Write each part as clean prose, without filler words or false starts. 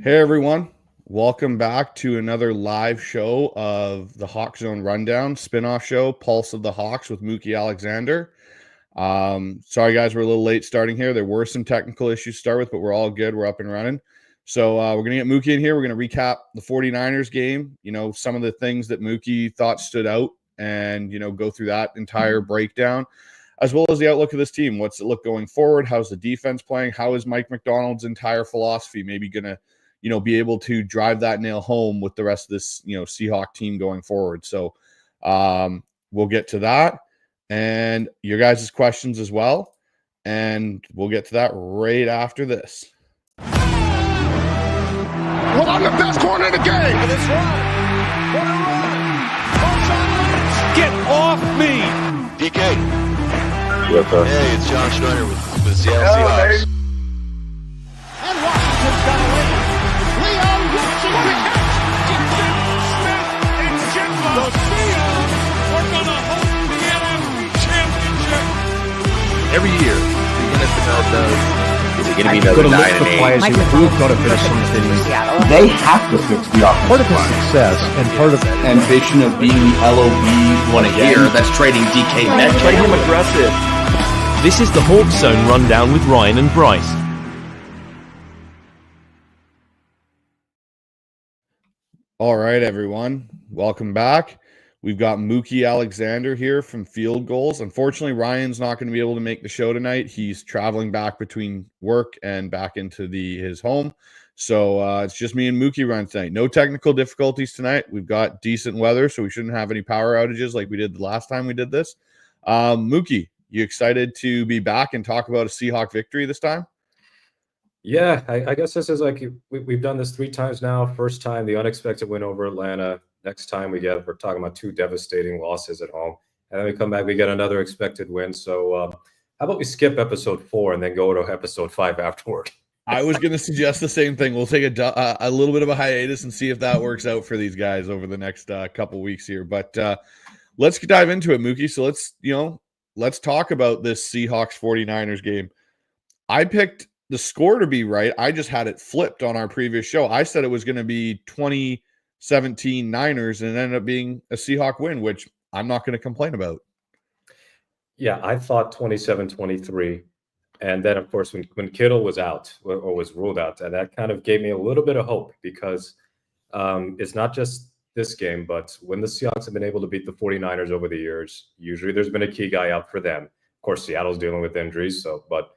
Hey everyone, welcome back to another live show of the HawksZone Rundown spinoff show, Pulse of the Hawks with Mookie Alexander. Sorry guys, we're a little late starting here. There were some technical issues to start with, but we're all good. We're up and running. So we're going to get Mookie in here. We're going to recap the 49ers game, some of the things that Mookie thought stood out and, go through that entire breakdown, as well as the outlook of this team. What's it look going forward? How's the defense playing? How is Mike MacDonald's entire philosophy maybe going to be able to drive that nail home with the rest of this, Seahawk team going forward. So we'll get to that and your guys' questions as well. And we'll get to that right after this. Well, I'm the best corner in the game. For this run. What a run. Get off me. DK. Hey, it's John Schneider with the Seattle Seahawks. And Washington's got a win. The Seahawks are going to hold the NFC Championship. Every year, the NFL does. Is it going to be another 9-8? We've got to finish something. They have to fix the offensive part of the success and part of the ambition of being the LOB Want to hear? That's trading DK Metcalf. Play him aggressive. This is the HawksZone Rundown with Ryan and Bryce. All right, everyone. Welcome back. We've got Mookie Alexander here from Field Gulls. Unfortunately, Ryan's not going to be able to make the show tonight. He's traveling back between work and back into his home. So it's just me and Mookie running tonight. No technical difficulties tonight. We've got decent weather, so we shouldn't have any power outages like we did the last time we did this. Mookie, you excited to be back and talk about a Seahawk victory this time? Yeah, I guess this is like we've done this 3 times now. First time, the unexpected win over Atlanta. Next time we're talking about 2 devastating losses at home. And then we come back, we get another expected win. So how about we skip episode 4 and then go to episode 5 afterward? I was going to suggest the same thing. We'll take a little bit of a hiatus and see if that works out for these guys over the next couple weeks here. But let's dive into it, Mookie. So let's talk about this Seahawks 49ers game. I picked the score to be right. I just had it flipped on our previous show. I said it was going to be 2017 Niners and it ended up being a Seahawk win, which I'm not going to complain about. Yeah, I thought 27-23. And then, of course, when Kittle was out or was ruled out, that kind of gave me a little bit of hope because it's not just this game, but when the Seahawks have been able to beat the 49ers over the years, usually there's been a key guy out for them. Of course, Seattle's dealing with injuries, but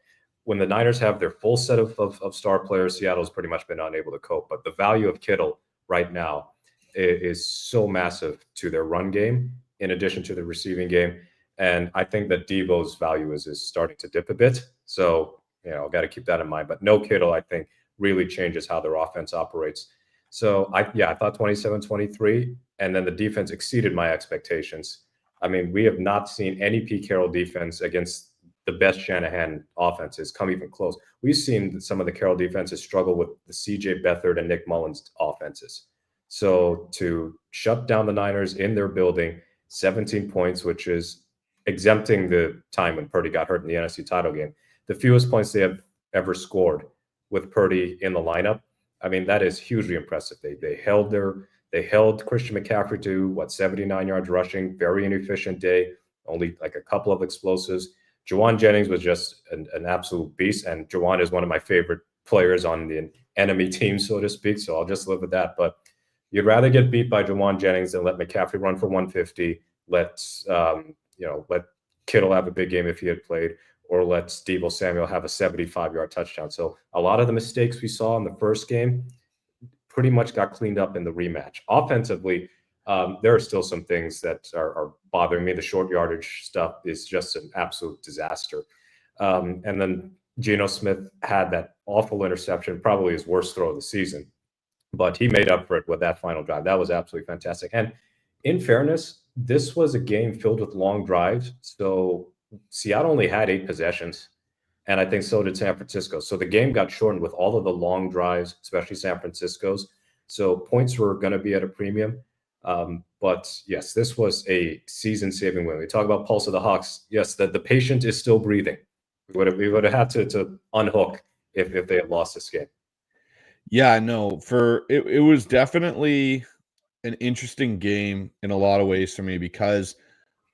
when the Niners have their full set of star players, Seattle's pretty much been unable to cope. But the value of Kittle right now is so massive to their run game, in addition to the receiving game. And I think that Devo's value is starting to dip a bit. So, I've got to keep that in mind. But no Kittle, I think, really changes how their offense operates. So, I thought 27-23, and then the defense exceeded my expectations. I mean, we have not seen any Pete Carroll defense against the best Shanahan offenses come even close. We've seen some of the Carroll defenses struggle with the CJ Beathard and Nick Mullins offenses. So to shut down the Niners in their building, 17 points, which is exempting the time when Purdy got hurt in the NFC title game, the fewest points they have ever scored with Purdy in the lineup. I mean, that is hugely impressive. They held Christian McCaffrey to 79 yards rushing, very inefficient day, only like a couple of explosives. Juwan Jennings was just an absolute beast, and Juwan is one of my favorite players on the enemy team, so to speak, so I'll just live with that. But you'd rather get beat by Juwan Jennings than let McCaffrey run for 150, let Kittle have a big game if he had played, or let Deebo Samuel have a 75-yard touchdown. So a lot of the mistakes we saw in the first game pretty much got cleaned up in the rematch. Offensively, there are still some things that are bothering me. The short yardage stuff is just an absolute disaster. And then Geno Smith had that awful interception, probably his worst throw of the season. But he made up for it with that final drive. That was absolutely fantastic. And in fairness, this was a game filled with long drives. So Seattle only had 8 possessions. And I think so did San Francisco. So the game got shortened with all of the long drives, especially San Francisco's. So points were going to be at a premium. But yes, this was a season-saving win. We talk about Pulse of the Hawks. Yes, the patient is still breathing. We would have had to unhook if they had lost this game. Yeah, no, it was definitely an interesting game in a lot of ways for me because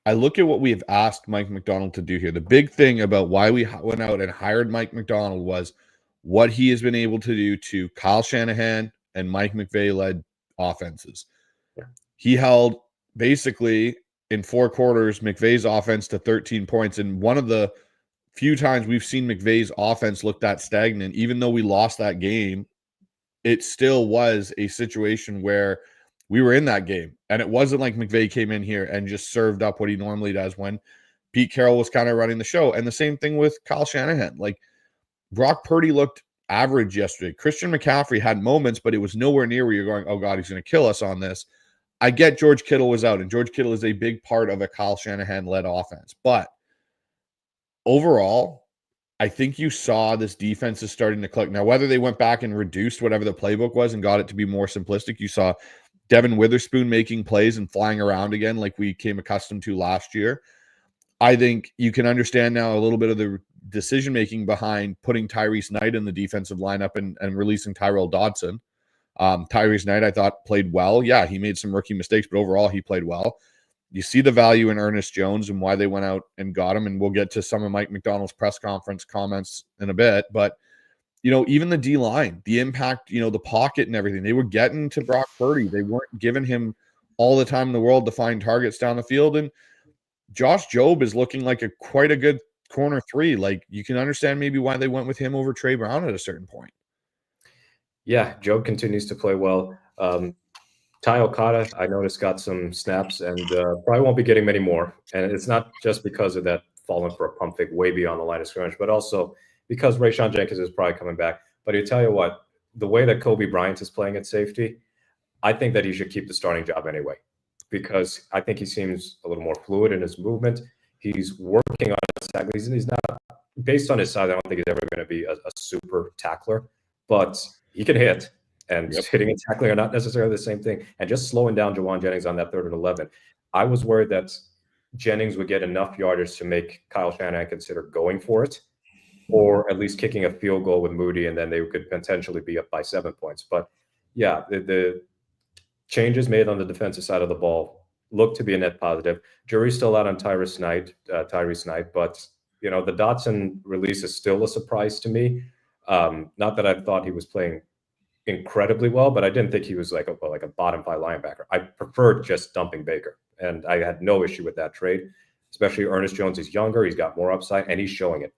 I look at what we have asked Mike MacDonald to do here. The big thing about why we went out and hired Mike MacDonald was what he has been able to do to Kyle Shanahan and Mike McVay led offenses. Yeah. He held basically in 4 quarters McVay's offense to 13 points. And one of the few times we've seen McVay's offense look that stagnant, even though we lost that game, it still was a situation where we were in that game. And it wasn't like McVay came in here and just served up what he normally does when Pete Carroll was kind of running the show. And the same thing with Kyle Shanahan. Like Brock Purdy looked average yesterday. Christian McCaffrey had moments, but it was nowhere near where you're going, oh God, he's going to kill us on this. I get George Kittle was out, and George Kittle is a big part of a Kyle Shanahan-led offense. But overall, I think you saw this defense is starting to click. Now, whether they went back and reduced whatever the playbook was and got it to be more simplistic, you saw Devin Witherspoon making plays and flying around again like we came accustomed to last year. I think you can understand now a little bit of the decision-making behind putting Tyrese Knight in the defensive lineup and releasing Tyrell Dodson. Tyrese Knight, I thought, played well. Yeah, he made some rookie mistakes, but overall he played well. You see the value in Ernest Jones and why they went out and got him, and we'll get to some of Mike MacDonald's press conference comments in a bit. But, even the D-line, the impact, the pocket and everything, they were getting to Brock Purdy. They weren't giving him all the time in the world to find targets down the field. And Josh Jobe is looking like quite a good corner 3. Like, you can understand maybe why they went with him over Trey Brown at a certain point. Yeah, Jobe continues to play well. Ty Okada, I noticed, got some snaps and probably won't be getting many more. And it's not just because of that falling for a pump fake way beyond the line of scrimmage, but also because Rayshon Jenkins is probably coming back. But I tell you what, the way that Kobe Bryant is playing at safety, I think that he should keep the starting job anyway, because I think he seems a little more fluid in his movement. He's working on his tackle. He's not, based on his size, I don't think he's ever going to be a super tackler, but he can hit. And hitting and tackling are not necessarily the same thing. And just slowing down Jawan Jennings on that 3rd and 11. I was worried that Jennings would get enough yardage to make Kyle Shanahan consider going for it, or at least kicking a field goal with Moody, and then they could potentially be up by 7 points. But yeah, the changes made on the defensive side of the ball look to be a net positive. Jury's still out on Tyrese Knight, but the Dotson release is still a surprise to me. Not that I thought he was playing incredibly well, but I didn't think he was like a bottom 5 linebacker. I preferred just dumping Baker, and I had no issue with that trade. Especially Ernest Jones is younger, he's got more upside, and he's showing it.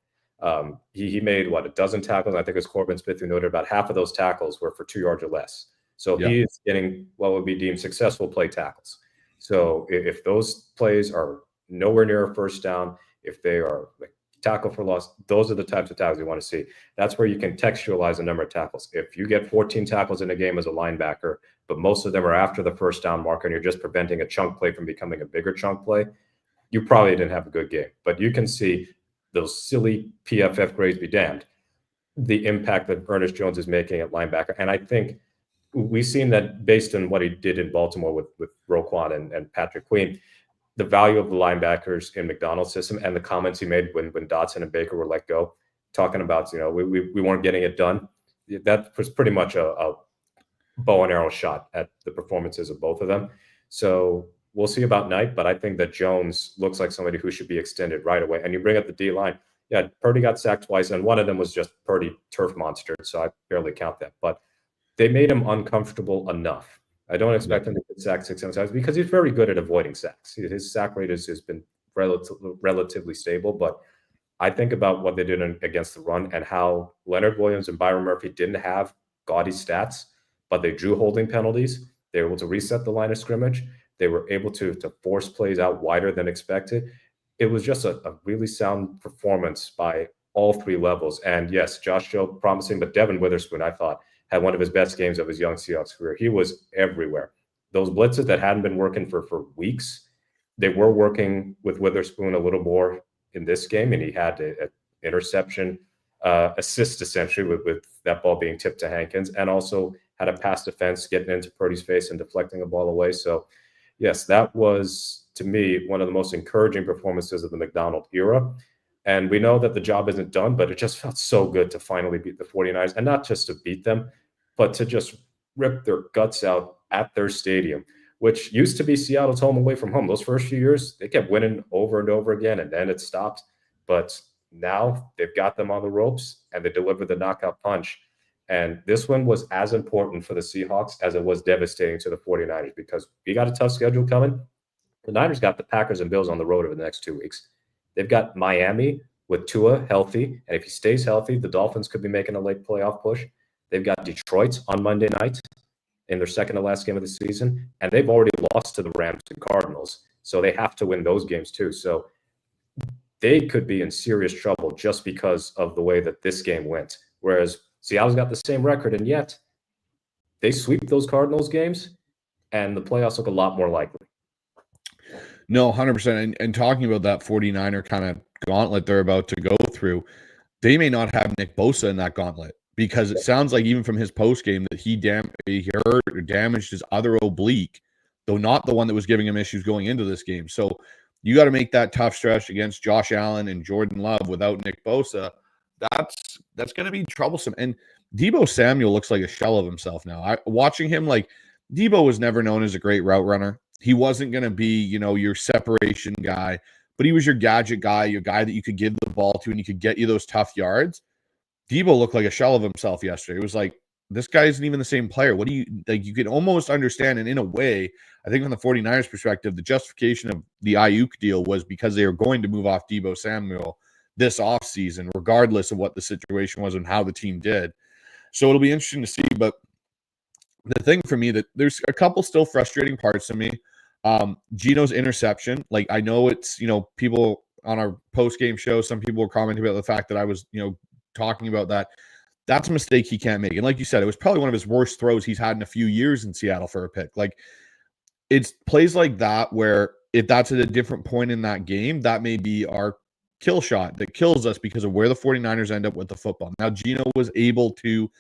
He made a dozen tackles. I think it was Corbin Smith who noted about half of those tackles were for 2 yards or less. So he's getting what would be deemed successful play tackles. So if those plays are nowhere near a first down, if they are tackle for loss, those are the types of tackles you want to see. That's where you can contextualize the number of tackles. If you get 14 tackles in a game as a linebacker, but most of them are after the first down marker and you're just preventing a chunk play from becoming a bigger chunk play, you probably didn't have a good game. But you can see those silly PFF grades be damned, the impact that Ernest Jones is making at linebacker. And I think we've seen that based on what he did in Baltimore with Roquan and Patrick Queen, the value of the linebackers in McDonald's system, and the comments he made when Dotson and Baker were let go, talking about, we weren't getting it done. That was pretty much a bow and arrow shot at the performances of both of them. So we'll see about Knight, but I think that Jones looks like somebody who should be extended right away. And you bring up the D-line. Yeah, Purdy got sacked twice, and one of them was just Purdy turf monster, so I barely count that. But they made him uncomfortable enough. I don't expect him to get sacked 6-7 times because he's very good at avoiding sacks. His sack rate has been relatively stable, but I think about what they did against the run and how Leonard Williams and Byron Murphy didn't have gaudy stats, but they drew holding penalties. They were able to reset the line of scrimmage. They were able to force plays out wider than expected. It was just a really sound performance by all 3 levels. And yes, Josh Jobe promising, but Devin Witherspoon, I thought, had one of his best games of his young Seahawks career. He was everywhere. Those blitzes that hadn't been working for weeks, they were working with Witherspoon a little more in this game, and he had an interception assist, essentially, with that ball being tipped to Hankins, and also had a pass defense getting into Purdy's face and deflecting the ball away. So, yes, that was, to me, one of the most encouraging performances of the MacDonald era. And we know that the job isn't done, but it just felt so good to finally beat the 49ers, and not just to beat them, but to just rip their guts out at their stadium, which used to be Seattle's home away from home. Those first few years, they kept winning over and over again, and then it stopped. But now they've got them on the ropes, and they delivered the knockout punch. And this one was as important for the Seahawks as it was devastating to the 49ers, because we got a tough schedule coming. The Niners got the Packers and Bills on the road over the next 2 weeks. They've got Miami with Tua healthy, and if he stays healthy, the Dolphins could be making a late playoff push. They've got Detroit on Monday night in their second to last game of the season, and they've already lost to the Rams and Cardinals, so they have to win those games too. So they could be in serious trouble just because of the way that this game went. Whereas Seattle's got the same record, and yet they sweep those Cardinals games, and the playoffs look a lot more likely. No, 100%. And talking about that 49er kind of gauntlet they're about to go through, they may not have Nick Bosa in that gauntlet, because it sounds like even from his post game that he hurt or damaged his other oblique, though not the one that was giving him issues going into this game. So you got to make that tough stretch against Josh Allen and Jordan Love without Nick Bosa. That's going to be troublesome. And Deebo Samuel looks like a shell of himself now. Watching him, like, Deebo was never known as a great route runner. He wasn't going to be, your separation guy, but he was your gadget guy, your guy that you could give the ball to and he could get you those tough yards. Deebo looked like a shell of himself yesterday. It was like, this guy isn't even the same player. What do you like? You can almost understand, and in a way, I think from the 49ers perspective, the justification of the Ayuk deal was because they were going to move off Deebo Samuel this offseason, regardless of what the situation was and how the team did. So it'll be interesting to see. But the thing for me, that there's a couple still frustrating parts to me. Geno's interception, like, I know it's, people on our post-game show, some people were commenting about the fact that I was, talking about that. That's a mistake he can't make. And like you said, it was probably one of his worst throws he's had in a few years in Seattle for a pick. Like, it's plays like that where if that's at a different point in that game, that may be our kill shot that kills us because of where the 49ers end up with the football. Now, Geno was able to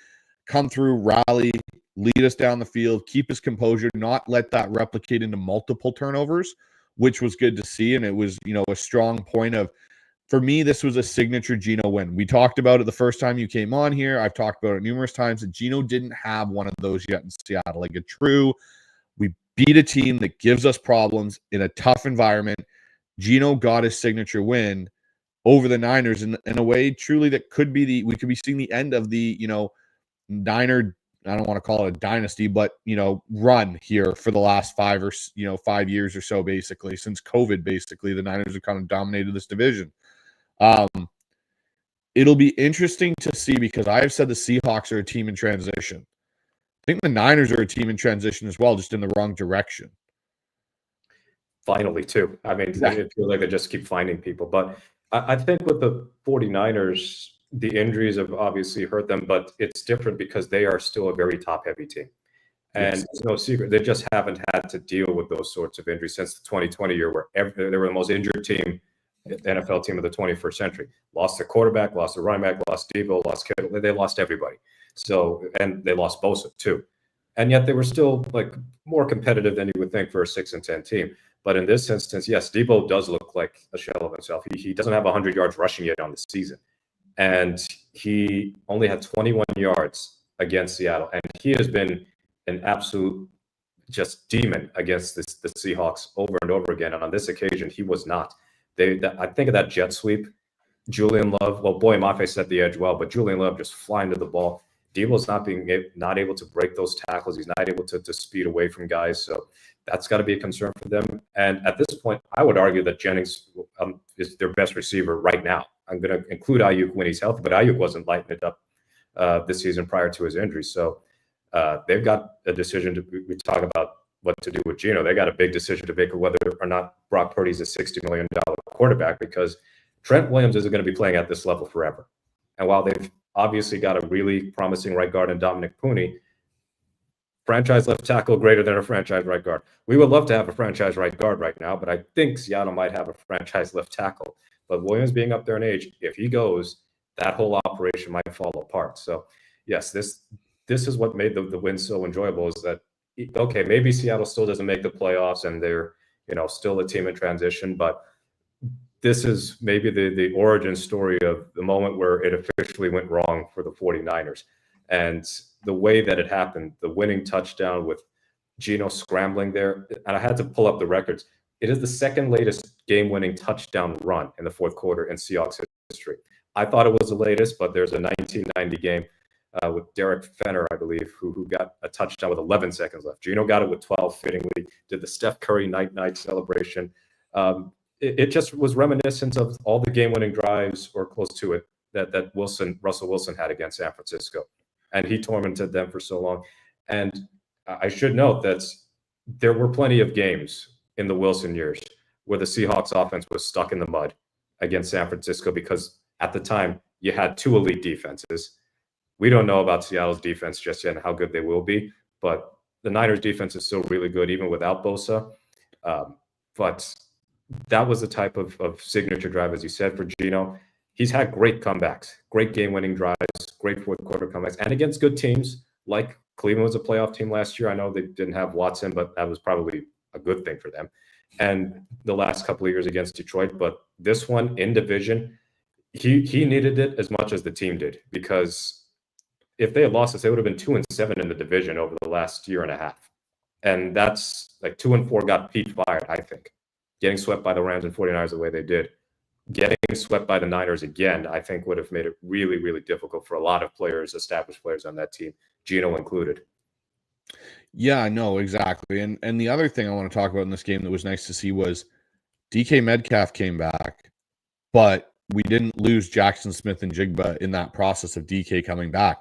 come through, rally, lead us down the field, keep his composure, not let that replicate into multiple turnovers, which was good to see. And it was, a strong point of, for me, this was a signature Geno win. We talked about it the first time you came on here. I've talked about it numerous times that Geno didn't have one of those yet in Seattle. Like a true, we beat a team that gives us problems in a tough environment. Geno got his signature win over the Niners in a way truly that could be we could be seeing the end of the, Niner, I don't want to call it a dynasty, but, run here for the last 5 years or so, basically, since COVID, basically, the Niners have kind of dominated this division. It'll be interesting to see, because I have said the Seahawks are a team in transition. I think the Niners are a team in transition as well, just in the wrong direction. Finally, too. I mean, I feel like they just keep finding people. But I think with the 49ers, the injuries have obviously hurt them, but it's different because they are still a very top-heavy team. And It's no secret, they just haven't had to deal with those sorts of injuries since the 2020 year, where they were the most injured team, NFL team of the 21st century. Lost their quarterback, lost their running back, lost Deebo, lost Kittle. They lost everybody. So, and they lost Bosa too. And yet they were still like more competitive than you would think for a 6-10 team. But in this instance, yes, Deebo does look like a shell of himself. He doesn't have 100 yards rushing yet on the season. And he only had 21 yards against Seattle. And he has been an absolute just demon against the Seahawks over and over again. And on this occasion, he was not. I think of that jet sweep. Julian Love, well, Boy Mafe set the edge well, but Julian Love just flying to the ball. Deebo's not able to break those tackles. He's not able to speed away from guys. So that's got to be a concern for them. And at this point, I would argue that Jennings is their best receiver right now. I'm going to include Ayuk when he's healthy, but Ayuk wasn't lighting it up this season prior to his injury. So they've got a decision we talk about what to do with Geno. They got a big decision to make whether or not Brock Purdy's a $60 million quarterback, because Trent Williams isn't going to be playing at this level forever. And while they've obviously got a really promising right guard in Dominic Pooney, franchise left tackle greater than a franchise right guard. We would love to have a franchise right guard right now, but I think Seattle might have a franchise left tackle. But Williams being up there in age, if he goes, that whole operation might fall apart. So, yes, this is what made the win so enjoyable, is that, okay, maybe Seattle still doesn't make the playoffs and they're, still a team in transition, but this is maybe the origin story of the moment where it officially went wrong for the 49ers. And the way that it happened, the winning touchdown with Geno scrambling there, and I had to pull up the records. It is the second latest game-winning touchdown run in the fourth quarter in Seahawks history. I thought it was the latest, but there's a 1990 game with Derek Fenner, I believe, who got a touchdown with 11 seconds left. Geno got it with 12, fittingly, did the Steph Curry night-night celebration. It just was reminiscent of all the game-winning drives or close to it that Russell Wilson had against San Francisco. And he tormented them for so long. And I should note that there were plenty of games in the Wilson years where the Seahawks offense was stuck in the mud against San Francisco because at the time you had two elite defenses. We don't know about Seattle's defense just yet and how good they will be, but the Niners defense is still really good even without Bosa. But that was the type of signature drive, as you said, for Geno. He's had great comebacks, great game-winning drives, great fourth-quarter comebacks, and against good teams like Cleveland was a playoff team last year. I know they didn't have Watson, but that was probably a good thing for them. And the last couple of years against Detroit, but this one in division, he needed it as much as the team did, because if they had lost this, they would have been 2-7 in the division over the last year and a half. And that's like 2-4 got Pete fired, I think. Getting swept by the Rams and 49ers the way they did. Getting swept by the Niners again, I think would have made it really, really difficult for a lot of players, established players on that team, Geno included. Yeah, no, exactly. And the other thing I want to talk about in this game that was nice to see was DK Metcalf came back, but we didn't lose Jackson Smith and Jigba in that process of DK coming back.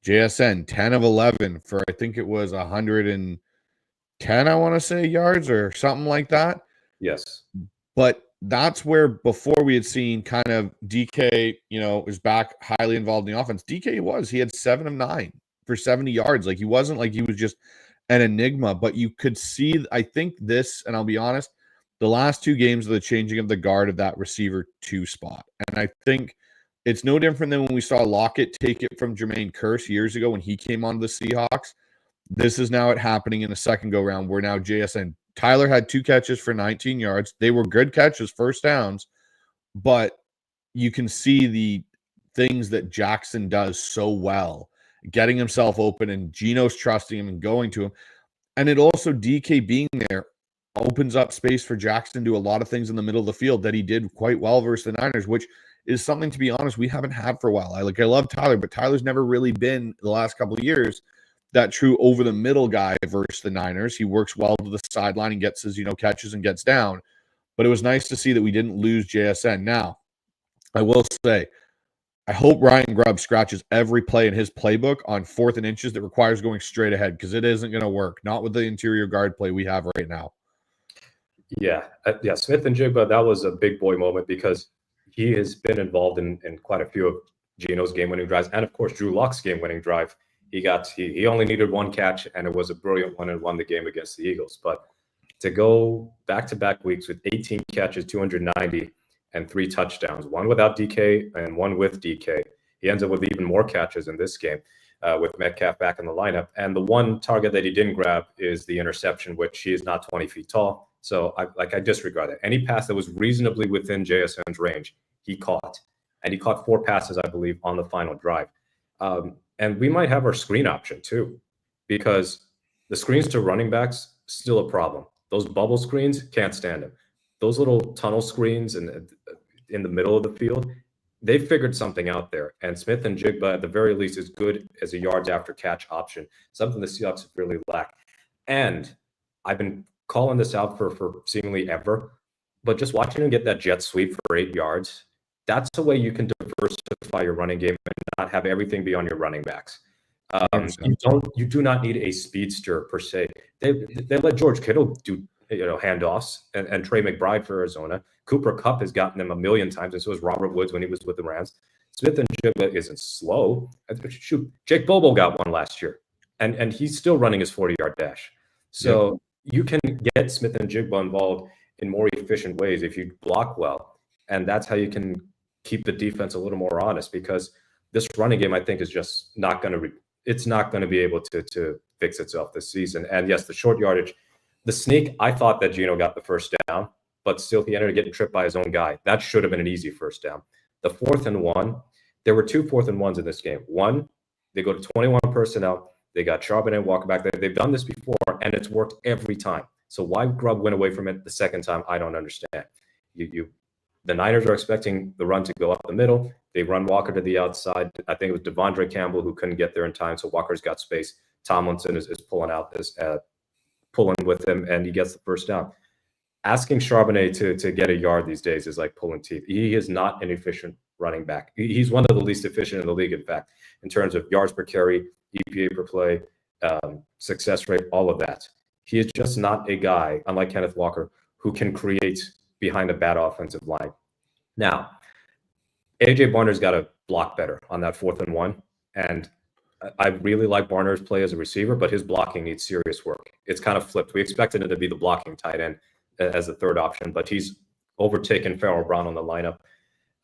JSN, 10 of 11 for, I think it was 110, I want to say, yards or something like that. Yes. But that's where before we had seen kind of DK, was back highly involved in the offense. He had 7 of 9 for 70 yards. Like, he wasn't like he was just an enigma, but you could see, I think this, and I'll be honest, the last 2 games of the changing of the guard of that receiver 2 spot. And I think it's no different than when we saw Lockett take it from Jermaine Kearse years ago when he came on the Seahawks. This is now happening in a second go round where now JSN, Tyler had 2 catches for 19 yards. They were good catches, first downs, but you can see the things that Jackson does so well, getting himself open, and Geno's trusting him and going to him. And it also, DK being there, opens up space for Jackson to do a lot of things in the middle of the field that he did quite well versus the Niners, which is something, to be honest, we haven't had for a while. I love Tyler, but Tyler's never really been, the last couple of years, that true over-the-middle guy versus the Niners. He works well to the sideline and gets his, catches and gets down. But it was nice to see that we didn't lose JSN. Now, I will say, I hope Ryan Grubb scratches every play in his playbook on 4th and inches that requires going straight ahead, because it isn't going to work. Not with the interior guard play we have right now. Yeah. Smith and Jigba, that was a big boy moment because he has been involved in quite a few of Geno's game-winning drives, and of course Drew Lock's game-winning drive. He only needed 1 catch, and it was a brilliant one and won the game against the Eagles. But to go back-to-back weeks with 18 catches, 290, and 3 touchdowns, 1 without DK and 1 with DK, he ends up with even more catches in this game with Metcalf back in the lineup. And the one target that he didn't grab is the interception, which he is not 20 feet tall. So I disregard that. Any pass that was reasonably within JSN's range, he caught. And he caught 4 passes, I believe, on the final drive. And we might have our screen option too, because the screens to running backs, still a problem. Those bubble screens, can't stand them. Those little tunnel screens in the middle of the field, they figured something out there. And Smith and Jigba, at the very least, is good as a yards after catch option, something the Seahawks really lack. And I've been calling this out for seemingly ever, but just watching him get that jet sweep for 8 yards, that's the way you can diversify your running game and not have everything be on your running backs. You do not need a speedster per se. They let George Kittle do handoffs and Trey McBride for Arizona. Cooper Kupp has gotten them a million times, and so has Robert Woods when he was with the Rams. Smith and Jigba isn't slow. Shoot, Jake Bobo got one last year, and he's still running his 40-yard dash. So you can get Smith and Jigba involved in more efficient ways if you block well, and that's how you can keep the defense a little more honest, because this running game, I think, is just not going to it's not going to be able to fix itself this season. And yes, the short yardage, the sneak, I thought that Geno got the first down, but still he ended up getting tripped by his own guy. That should have been an easy first down. The 4th and 1, there were 2 4th and 1s in this game. One They go to 21 personnel. They got Charbonnet and Walker back there. They've done this before, and it's worked every time. So why Grubb went away from it the second time, I don't understand. The Niners are expecting the run to go up the middle. They run Walker to the outside. I think it was Devondre Campbell who couldn't get there in time, so Walker's got space. Tomlinson is pulling with him, and he gets the first down. Asking Charbonnet to get a yard these days is like pulling teeth. He is not an efficient running back. He's one of the least efficient in the league, in fact, in terms of yards per carry, EPA per play, success rate, all of that. He is just not a guy, unlike Kenneth Walker, who can create behind a bad offensive line. Now, A.J. Barner's got to block better on that 4th and 1, and I really like Barner's play as a receiver, but his blocking needs serious work. It's kind of flipped. We expected him to be the blocking tight end as the third option, but he's overtaken Farrell Brown on the lineup.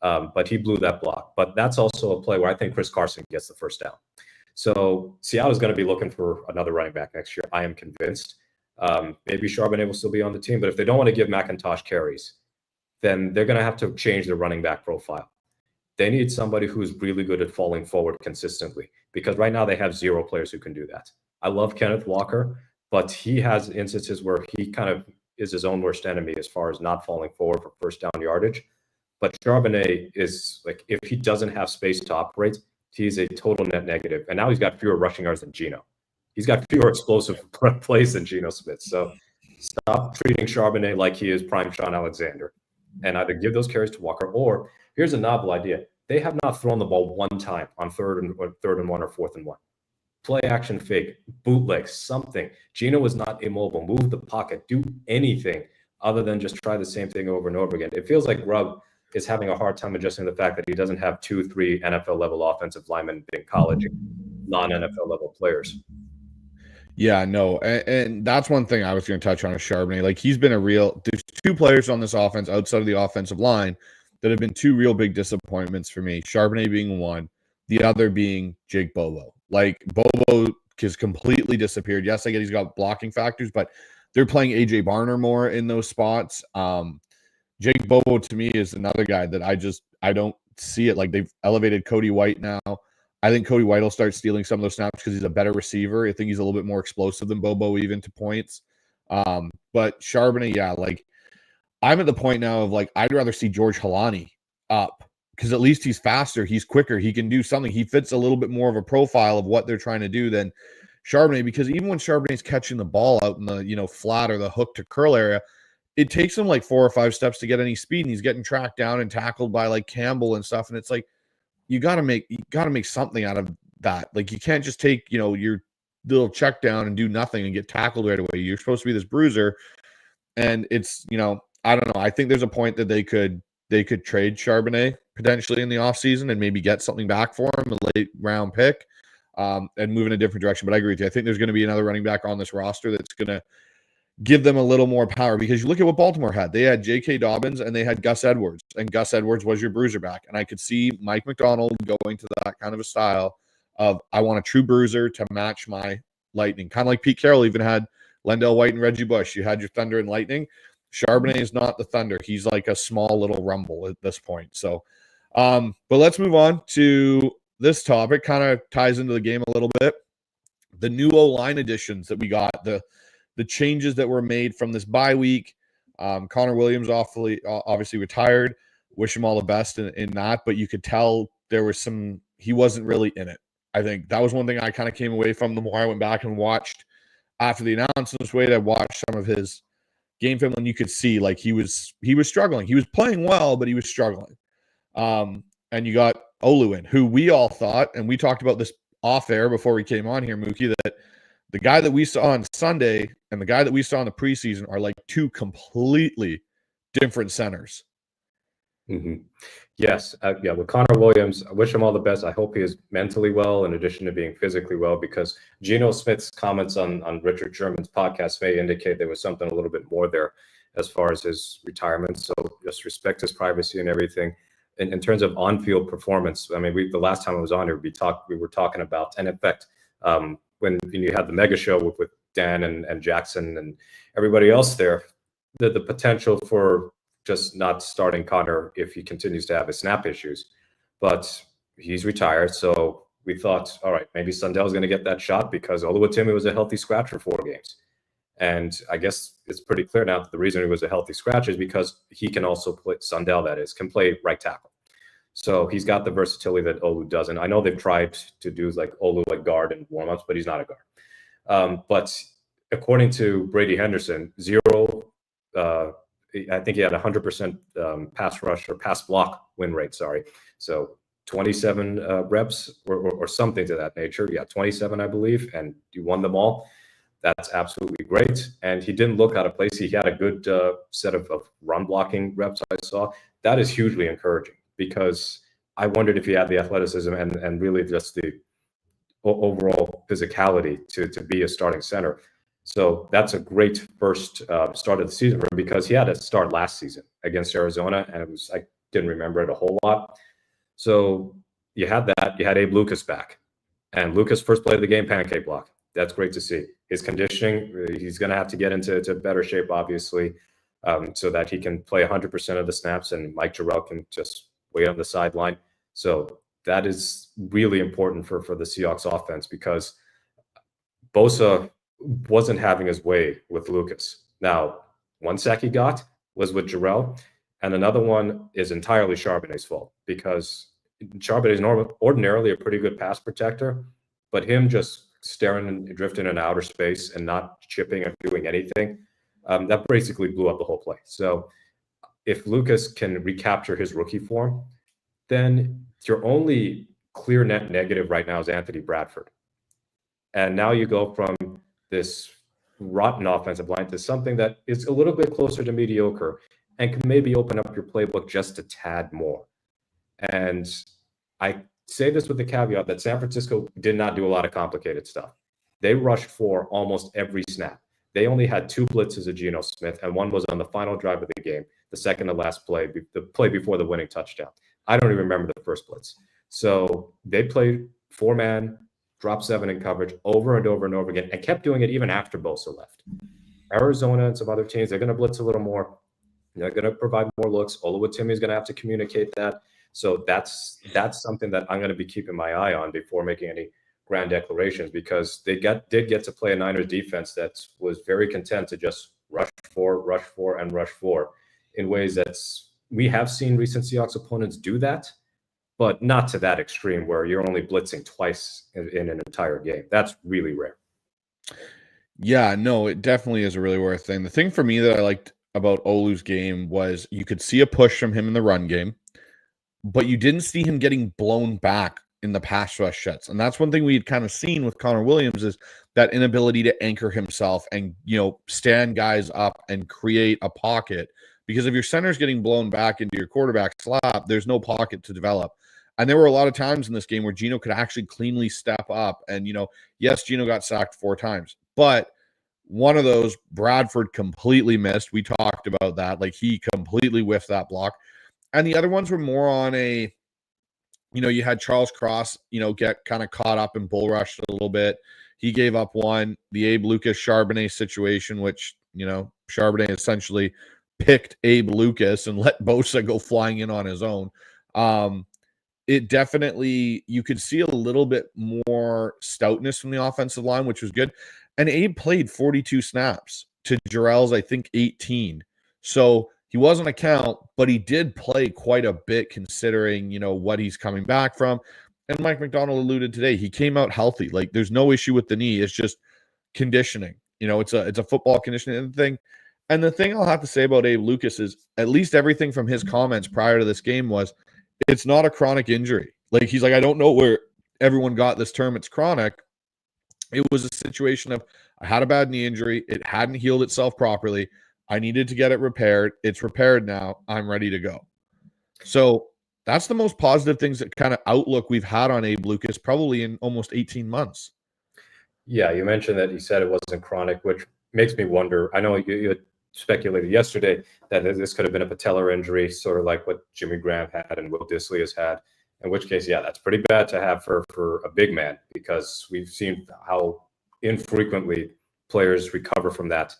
But he blew that block. But that's also a play where I think Chris Carson gets the first down. So Seattle is going to be looking for another running back next year. I am convinced. Maybe Charbonnet will still be on the team, but if they don't want to give McIntosh carries, then they're going to have to change their running back profile. They need somebody who's really good at falling forward consistently, because right now they have 0 players who can do that. I love Kenneth Walker, but he has instances where he kind of is his own worst enemy as far as not falling forward for first down yardage. But Charbonnet is like, if he doesn't have space to operate, he's a total net negative. And now he's got fewer rushing yards than Geno. He's got fewer explosive plays than Geno Smith. So stop treating Charbonnet like he is prime Sean Alexander, and either give those carries to Walker, or here's a novel idea. They have not thrown the ball one time on 3rd and 1 or 4th and 1. Play action fake, bootleg, something. Geno was not immobile. Move the pocket. Do anything other than just try the same thing over and over again. It feels like Grubb is having a hard time adjusting to the fact that he doesn't have 2-3 NFL-level offensive linemen in college, non-NFL level players. Yeah, no, and that's one thing I was going to touch on is Charbonnet. Like, he's been there's 2 players on this offense outside of the offensive line that have been 2 real big disappointments for me. Charbonnet being one, the other being Jake Bobo. Like, Bobo has completely disappeared. Yes, I get he's got blocking factors, but they're playing A.J. Barner more in those spots. Jake Bobo, to me, is another guy that I don't see it. Like, they've elevated Cody White now. I think Cody White will start stealing some of those snaps because he's a better receiver. I think he's a little bit more explosive than Bobo, even to points. But Charbonnet, yeah, like, I'm at the point now of, like, I'd rather see George Halani up, because at least he's faster, he's quicker, he can do something. He fits a little bit more of a profile of what they're trying to do than Charbonnet, because even when Charbonnet's catching the ball out in the, flat or the hook to curl area, it takes him like 4 or 5 steps to get any speed, and he's getting tracked down and tackled by like Campbell and stuff. And it's like, you got to make something out of that. Like, you can't just take, your little check down and do nothing and get tackled right away. You're supposed to be this bruiser. And it's, I don't know. I think there's a point that they could trade Charbonnet potentially in the offseason and maybe get something back for him, a late round pick, and move in a different direction. But I agree with you. I think there's going to be another running back on this roster that's going to give them a little more power, because you look at what Baltimore had. They had J.K. Dobbins and they had Gus Edwards, and Gus Edwards was your bruiser back. And I could see Mike MacDonald going to that kind of a style of, I want a true bruiser to match my lightning. Kind of like Pete Carroll even had Lendell White and Reggie Bush. You had your thunder and lightning. Charbonnet is not the thunder. He's like a small little rumble at this point. So, but let's move on to this topic. Kind of ties into the game a little bit. The new O-line additions that we got, the changes that were made from this bye week. Connor Williams obviously retired. Wish him all the best in that, but you could tell there was he wasn't really in it. I think that was one thing I kind of came away from the more I went back and watched after the announcements. I watched some of his game film, and you could see like he was struggling. He was playing well, but he was struggling. And you got Olu, who we all thought, and we talked about this off air before we came on here, Mookie, that the guy that we saw on Sunday and the guy that we saw in the preseason are like 2 completely different centers. Mm-hmm. Yes. With Connor Williams, I wish him all the best. I hope he is mentally well in addition to being physically well, because Geno Smith's comments on Richard Sherman's podcast may indicate there was something a little bit more there as far as his retirement. So just respect his privacy and everything. In terms of on-field performance, I mean, the last time I was on here, we were talking about, and in fact, when you had the mega show with Dan and Jackson and everybody else there, the potential for just not starting Connor if he continues to have his snap issues. But he's retired, so we thought, all right, maybe Sundell's going to get that shot because Oluwatimi was a healthy scratch for 4 games. And I guess it's pretty clear now that the reason he was a healthy scratch is because he can also play, Sundell that is, can play right tackle. So he's got the versatility that Olu doesn't. I know they've tried to do like Olu like guard and warm-ups, but he's not a guard. But according to Brady Henderson, I think he had 100% pass rush or pass block win rate, sorry. So 27 reps or something to that nature. Yeah, 27, I believe, and you won them all. That's absolutely great. And he didn't look out of place. He had a good set of run blocking reps I saw. That is hugely encouraging because I wondered if he had the athleticism and really just the overall physicality to be a starting center. So that's a great first start of the season for him because he had a start last season against Arizona, and I didn't remember it a whole lot. So you had that. You had Abe Lucas back, and Lucas first play of the game, pancake block. That's great to see. His conditioning, he's going to have to get into better shape, obviously, so that he can play 100% of the snaps, and Mike Jarrell can just wait on the sideline. So that is really important for the Seahawks offense because Bosa wasn't having his way with Lucas. Now, one sack he got was with Jarrell, and another one is entirely Charbonnet's fault because Charbonnet is ordinarily a pretty good pass protector, but him just staring and drifting in outer space and not chipping or doing anything, that basically blew up the whole play. So if Lucas can recapture his rookie form, then your only clear net negative right now is Anthony Bradford. And now you go from this rotten offensive line to something that is a little bit closer to mediocre and can maybe open up your playbook just a tad more. And I say this with the caveat that San Francisco did not do a lot of complicated stuff. They rushed for almost every snap. They only had 2 blitzes of Geno Smith, and one was on the final drive of the game, the second to last play, the play before the winning touchdown. I don't even remember the first blitz. So they played 4-man, drop 7 in coverage over and over and over again, and kept doing it even after Bosa left. Arizona and some other teams, they're going to blitz a little more. They're going to provide more looks. Oluwatimi is going to have to communicate that. So that's something that I'm going to be keeping my eye on before making any grand declarations because they did get to play a Niners defense that was very content to just rush for in ways that we have seen recent Seahawks opponents do that, but not to that extreme where you're only blitzing twice in an entire game. That's really rare. Yeah, no, it definitely is a really rare thing. The thing for me that I liked about Olu's game was you could see a push from him in the run game, but you didn't see him getting blown back in the pass rush sets. And that's one thing we had kind of seen with Connor Williams is that inability to anchor himself and, stand guys up and create a pocket. Because if your center's getting blown back into your quarterback's lap, there's no pocket to develop. And there were a lot of times in this game where Geno could actually cleanly step up. And, yes, Geno got sacked 4 times. But one of those, Bradford completely missed. We talked about that. Like, he completely whiffed that block. And the other ones were more on a, you had Charles Cross, get kind of caught up and bull rushed a little bit. He gave up one. The Abe Lucas Charbonnet situation, which, Charbonnet essentially picked Abe Lucas and let Bosa go flying in on his own. It definitely, you could see a little bit more stoutness from the offensive line, which was good. And Abe played 42 snaps to Jarrell's, I think, 18. So he wasn't a count, but he did play quite a bit considering, what he's coming back from. And Mike MacDonald alluded today, he came out healthy. Like, there's no issue with the knee. It's just conditioning. It's a football conditioning thing. And the thing I'll have to say about Abe Lucas is at least everything from his comments prior to this game was it's not a chronic injury. Like, he's like, I don't know where everyone got this term. It's chronic. It was a situation of I had a bad knee injury. It hadn't healed itself properly. I needed to get it repaired. It's repaired now. I'm ready to go. So that's the most positive things that kind of outlook we've had on Abe Lucas probably in almost 18 months. Yeah, you mentioned that he said it wasn't chronic, which makes me wonder. I know you had speculated yesterday that this could have been a patellar injury, sort of like what Jimmy Graham had and Will Dissly has had, in which case, yeah, that's pretty bad to have for a big man because we've seen how infrequently players recover from that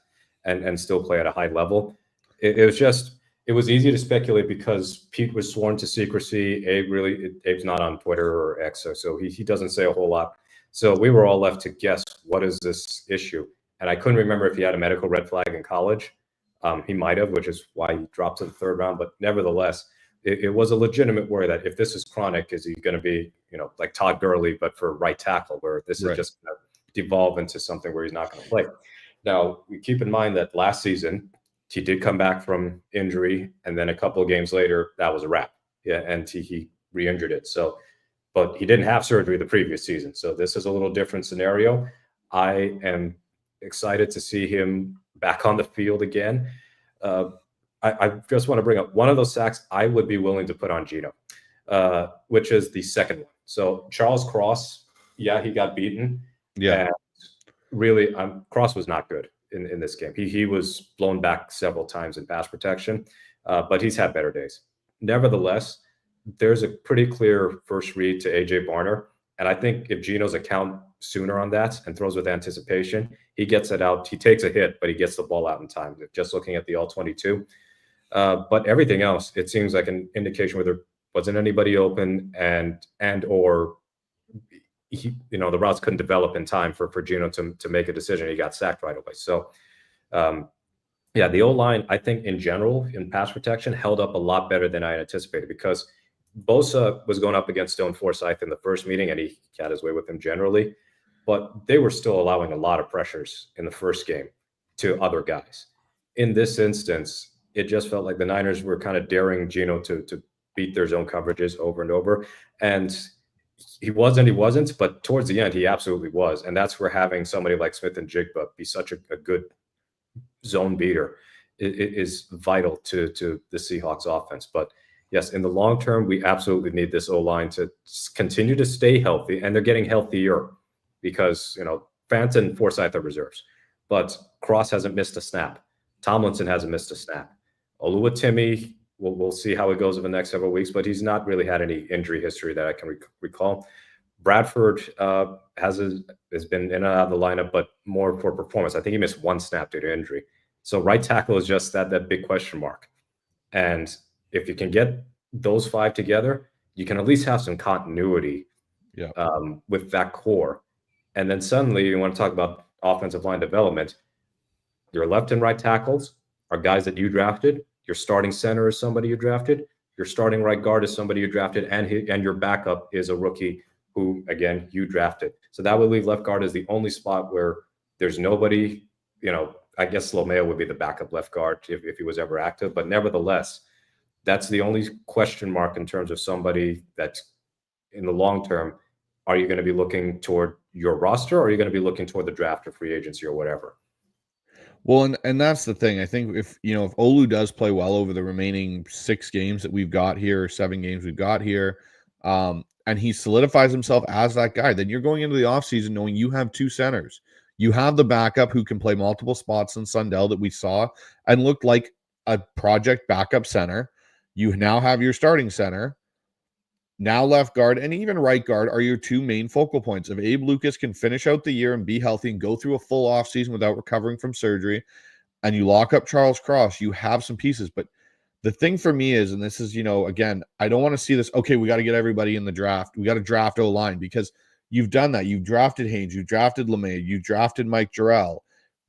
and still play at a high level. It it was easy to speculate because Pete was sworn to secrecy. Abe's not on Twitter or X, so he doesn't say a whole lot. So we were all left to guess, what is this issue? And I couldn't remember if he had a medical red flag in college. He might have, which is why he dropped to the third round. But nevertheless, it was a legitimate worry that if this is chronic, is he going to be, like Todd Gurley, but for right tackle, where this is just going to devolve into something where he's not going to play. Now, we keep in mind that last season, he did come back from injury, and then a couple of games later, that was a wrap. Yeah, and he re-injured it. So, but he didn't have surgery the previous season. So this is a little different scenario. I am excited to see him back on the field again. I just want to bring up one of those sacks I would be willing to put on Gino, which is the second one. So Charles Cross, yeah, he got beaten. Yeah. And really, Cross was not good in this game. He was blown back several times in pass protection, but he's had better days. Nevertheless, there's a pretty clear first read to AJ Barner. And I think if Gino's account sooner on that and throws with anticipation, he gets it out. He takes a hit, but he gets the ball out in time. Just looking at the all-22. But everything else, it seems like an indication where there wasn't anybody open or the routes couldn't develop in time for Gino to make a decision. He got sacked right away. So, the O-line, I think in general in pass protection held up a lot better than I anticipated, because Bosa was going up against Stone Forsythe in the first meeting, and he had his way with him generally, but they were still allowing a lot of pressures in the first game to other guys. In this instance, it just felt like the Niners were kind of daring Gino to beat their zone coverages over and over. And he wasn't, but towards the end, he absolutely was. And that's where having somebody like Smith and Jigba be such a good zone beater is vital to the Seahawks offense. But yes, in the long term, we absolutely need this O-line to continue to stay healthy, and they're getting healthier because, Fant and Forsythe are reserves, but Cross hasn't missed a snap. Tomlinson hasn't missed a snap. Oluwatimi, we'll see how it goes over the next several weeks, but he's not really had any injury history that I can recall. Bradford has been in and out of the lineup, but more for performance. I think he missed one snap due to injury. So right tackle is just that big question mark. And if you can get those five together, you can at least have some continuity with that core. And then suddenly you want to talk about offensive line development. Your left and right tackles are guys that you drafted. Your starting center is somebody you drafted. Your starting right guard is somebody you drafted. And your backup is a rookie who, again, you drafted. So that would leave left guard as the only spot where there's nobody, I guess Lomeo would be the backup left guard if he was ever active. But nevertheless, that's the only question mark in terms of somebody that's in the long term. Are you going to be looking toward your roster, or are you going to be looking toward the draft or free agency or whatever? Well, and that's the thing. I think if Olu does play well over the remaining 6 games that we've got here, or 7 games we've got here, and he solidifies himself as that guy, then you're going into the offseason knowing you have 2 centers. You have the backup who can play multiple spots in Sundell that we saw and looked like a project backup center. You now have your starting center. Now left guard and even right guard are your 2 main focal points. If Abe Lucas can finish out the year and be healthy and go through a full offseason without recovering from surgery, and you lock up Charles Cross, you have some pieces. But the thing for me is, and this is, again, I don't want to see this, okay, we got to get everybody in the draft. We got to draft O-line, because you've done that. You've drafted Haynes. You drafted LeMay. You drafted Mike Jarrell.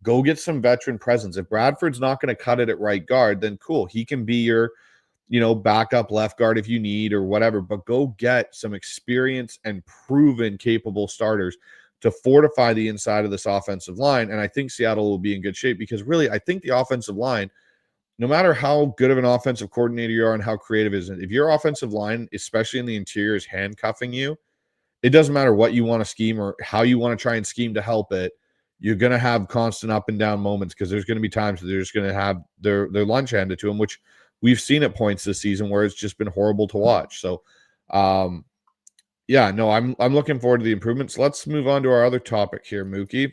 Go get some veteran presence. If Bradford's not going to cut it at right guard, then cool. He can be your backup left guard if you need or whatever, but go get some experience and proven capable starters to fortify the inside of this offensive line. And I think Seattle will be in good shape, because really, I think the offensive line, no matter how good of an offensive coordinator you are and how creative it is, if your offensive line, especially in the interior, is handcuffing you, it doesn't matter what you want to scheme or how you want to try and scheme to help it. You're going to have constant up and down moments, because there's going to be times that they're just going to have their lunch handed to them, which we've seen at points this season where it's just been horrible to watch. So, I'm looking forward to the improvements. Let's move on to our other topic here, Mookie.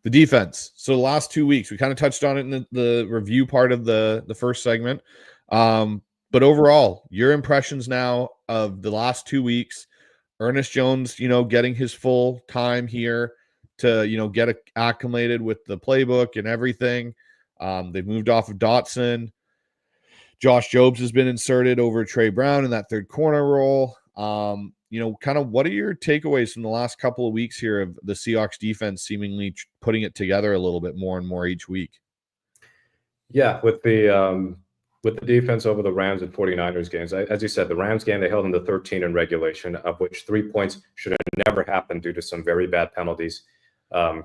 The defense. So the last 2 weeks, we kind of touched on it in the review part of the first segment. But overall, your impressions now of the last 2 weeks, Ernest Jones, getting his full time here to, get acclimated with the playbook and everything. They've moved off of Dotson. Josh Jobs has been inserted over Trey Brown in that third corner role. Kind of what are your takeaways from the last couple of weeks here of the Seahawks defense seemingly putting it together a little bit more and more each week? Yeah, with the defense over the Rams and 49ers games, as you said, the Rams game, they held them to 13 in regulation, of which 3 points should have never happened due to some very bad penalties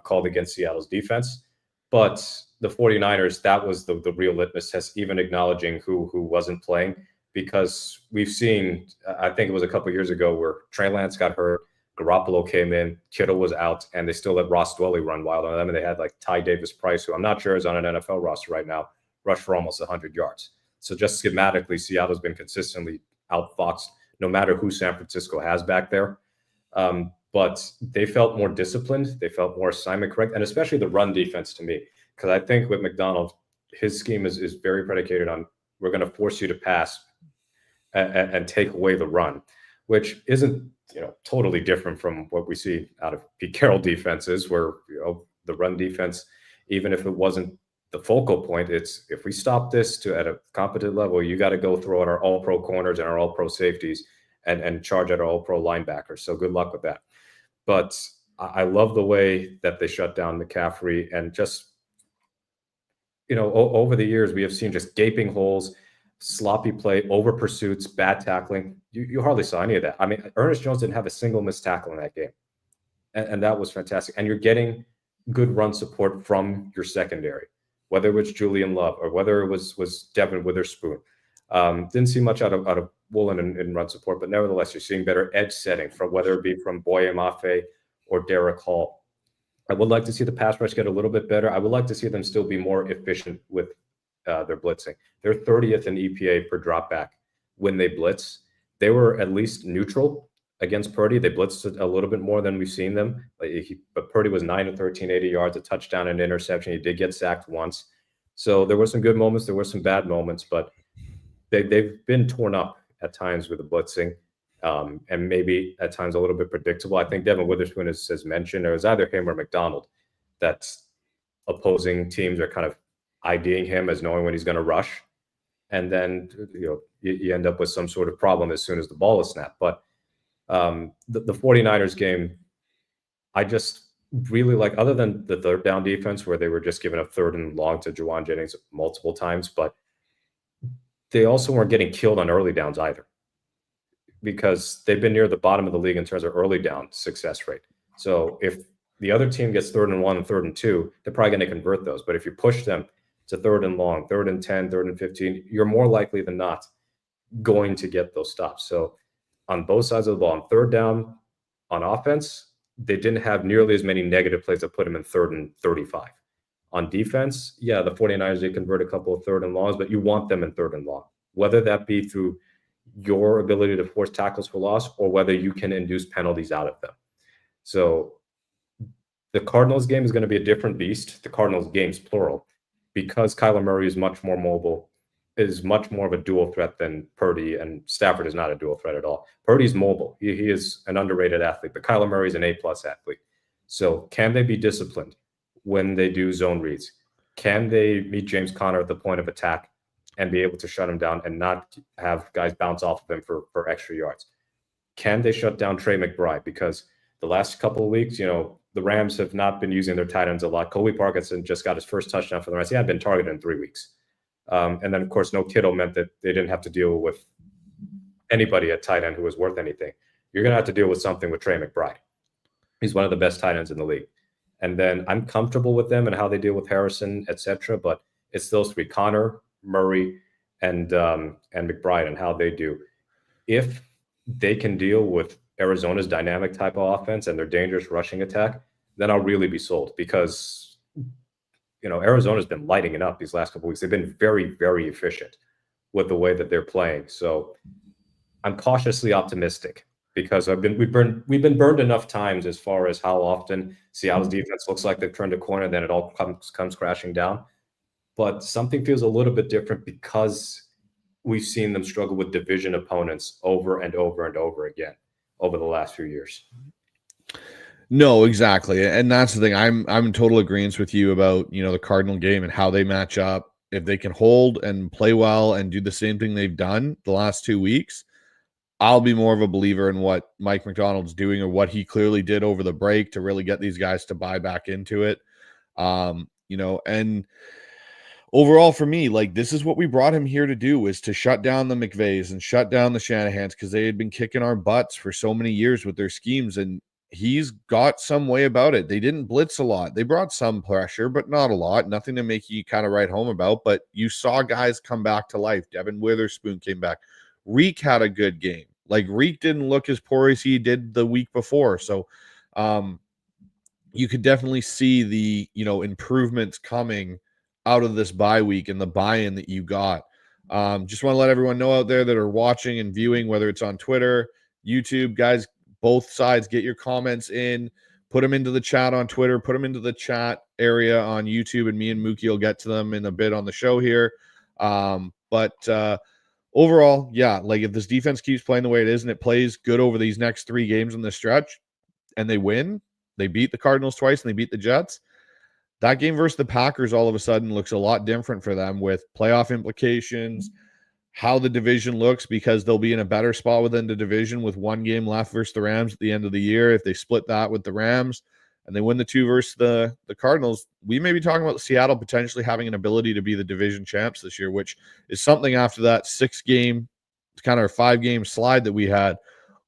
called against Seattle's defense. But the 49ers, that was the real litmus test, even acknowledging who wasn't playing, because we've seen, I think it was a couple of years ago where Trey Lance got hurt, Garoppolo came in, Kittle was out, and they still let Ross Dwelley run wild on them. And they had like Ty Davis-Price, who I'm not sure is on an NFL roster right now, rush for almost 100 yards. So just schematically, Seattle's been consistently outfoxed, no matter who San Francisco has back there. But they felt more disciplined. They felt more assignment correct, and especially the run defense to me, because I think with MacDonald, his scheme is very predicated on we're going to force you to pass and take away the run, which isn't totally different from what we see out of Pete Carroll defenses, where the run defense, even if it wasn't the focal point, it's if we stop this at a competent level, you got to go throw at our all-pro corners and our all-pro safeties and charge at our all-pro linebackers. So good luck with that. But I love the way that they shut down McCaffrey, and just over the years we have seen just gaping holes, sloppy play, over pursuits, bad tackling. You hardly saw any of that. I mean, Ernest Jones didn't have a single missed tackle in that game, and that was fantastic. And you're getting good run support from your secondary, whether it was Julian Love or whether it was Devin Witherspoon. Didn't see much out of Woolen in run support, but nevertheless, you're seeing better edge setting from whether it be from Boye Mafe or Derek Hall. I would like to see the pass rush get a little bit better. I would like to see them still be more efficient with their blitzing. They're 30th in EPA per dropback when they blitz. They were at least neutral against Purdy. They blitzed a little bit more than we've seen them. But Purdy was 9 of 13, 80 yards, a touchdown and interception. He did get sacked once. So there were some good moments. There were some bad moments, but they've been torn up at times with the blitzing, and maybe at times a little bit predictable. I think Devin Witherspoon has mentioned, or it was either him or MacDonald, that opposing teams are kind of IDing him as knowing when he's going to rush. And then, you end up with some sort of problem as soon as the ball is snapped. But the 49ers game, I just really like, other than the third down defense where they were just giving up 3rd and long to Juwan Jennings multiple times, but they also weren't getting killed on early downs either, because they've been near the bottom of the league in terms of early down success rate. So if the other team gets 3rd and 1 and 3rd and 2, they're probably going to convert those. But if you push them to 3rd and long, 3rd and 10, 3rd and 15, you're more likely than not going to get those stops. So on both sides of the ball, on 3rd down on offense, they didn't have nearly as many negative plays that put them in 3rd and 35. On defense, yeah, the 49ers, they convert a couple of 3rd and longs, but you want them in 3rd and long, whether that be through your ability to force tackles for loss or whether you can induce penalties out of them. So the Cardinals game is going to be a different beast, the Cardinals games plural, because Kyler Murray is much more mobile, is much more of a dual threat than Purdy, and Stafford is not a dual threat at all. Purdy's mobile. He is an underrated athlete, but Kyler Murray is an A-plus athlete. So can they be disciplined when they do zone reads? Can they meet James Conner at the point of attack and be able to shut him down and not have guys bounce off of him for extra yards? Can they shut down Trey McBride? Because the last couple of weeks, the Rams have not been using their tight ends a lot. Colby Parkinson just got his first touchdown for the Rams. He hadn't been targeted in 3 weeks. And then, of course, no Kittle meant that they didn't have to deal with anybody at tight end who was worth anything. You're going to have to deal with something with Trey McBride. He's one of the best tight ends in the league. And then I'm comfortable with them and how they deal with Harrison, etc. But it's those three: Connor, Murray, and McBride, and how they do. If they can deal with Arizona's dynamic type of offense and their dangerous rushing attack, then I'll really be sold, because Arizona's been lighting it up these last couple of weeks. They've been very, very efficient with the way that they're playing. So I'm cautiously optimistic, because we've been burned enough times as far as how often Seattle's defense looks like they've turned a corner, then it all comes crashing down. But something feels a little bit different, because we've seen them struggle with division opponents over and over and over again over the last few years. No, exactly. And that's the thing. I'm in total agreement with you about, the Cardinal game and how they match up. if they can hold and play well and do the same thing they've done the last 2 weeks, I'll be more of a believer in what Mike MacDonald's doing, or what he clearly did over the break to really get these guys to buy back into it. And overall for me, like, this is what we brought him here to do, is to shut down the McVays and shut down the Shanahans, because they had been kicking our butts for so many years with their schemes, and he's got some way about it. They didn't blitz a lot. They brought some pressure, but not a lot. Nothing to make you kind of write home about, but you saw guys come back to life. Devin Witherspoon came back. Reek had a good game. Like, Reek didn't look as poor as he did the week before. So you could definitely see the, improvements coming out of this bye week and the buy-in that you got. Just want to let everyone know out there that are watching and viewing, whether it's on Twitter, YouTube, guys, both sides, get your comments in, put them into the chat on Twitter, put them into the chat area on YouTube, and me and Mookie will get to them in a bit on the show here. But overall, yeah, like, if this defense keeps playing the way it is and it plays good over these next 3 games in the stretch, and they win, they beat the Cardinals twice and they beat the Jets, that game versus the Packers all of a sudden looks a lot different for them, with playoff implications, how the division looks, because they'll be in a better spot within the division with 1 game left versus the Rams at the end of the year. If they split that with the Rams and they win the 2 versus the Cardinals, we may be talking about Seattle potentially having an ability to be the division champs this year, which is something after that 6-game, kind of 5-game slide that we had.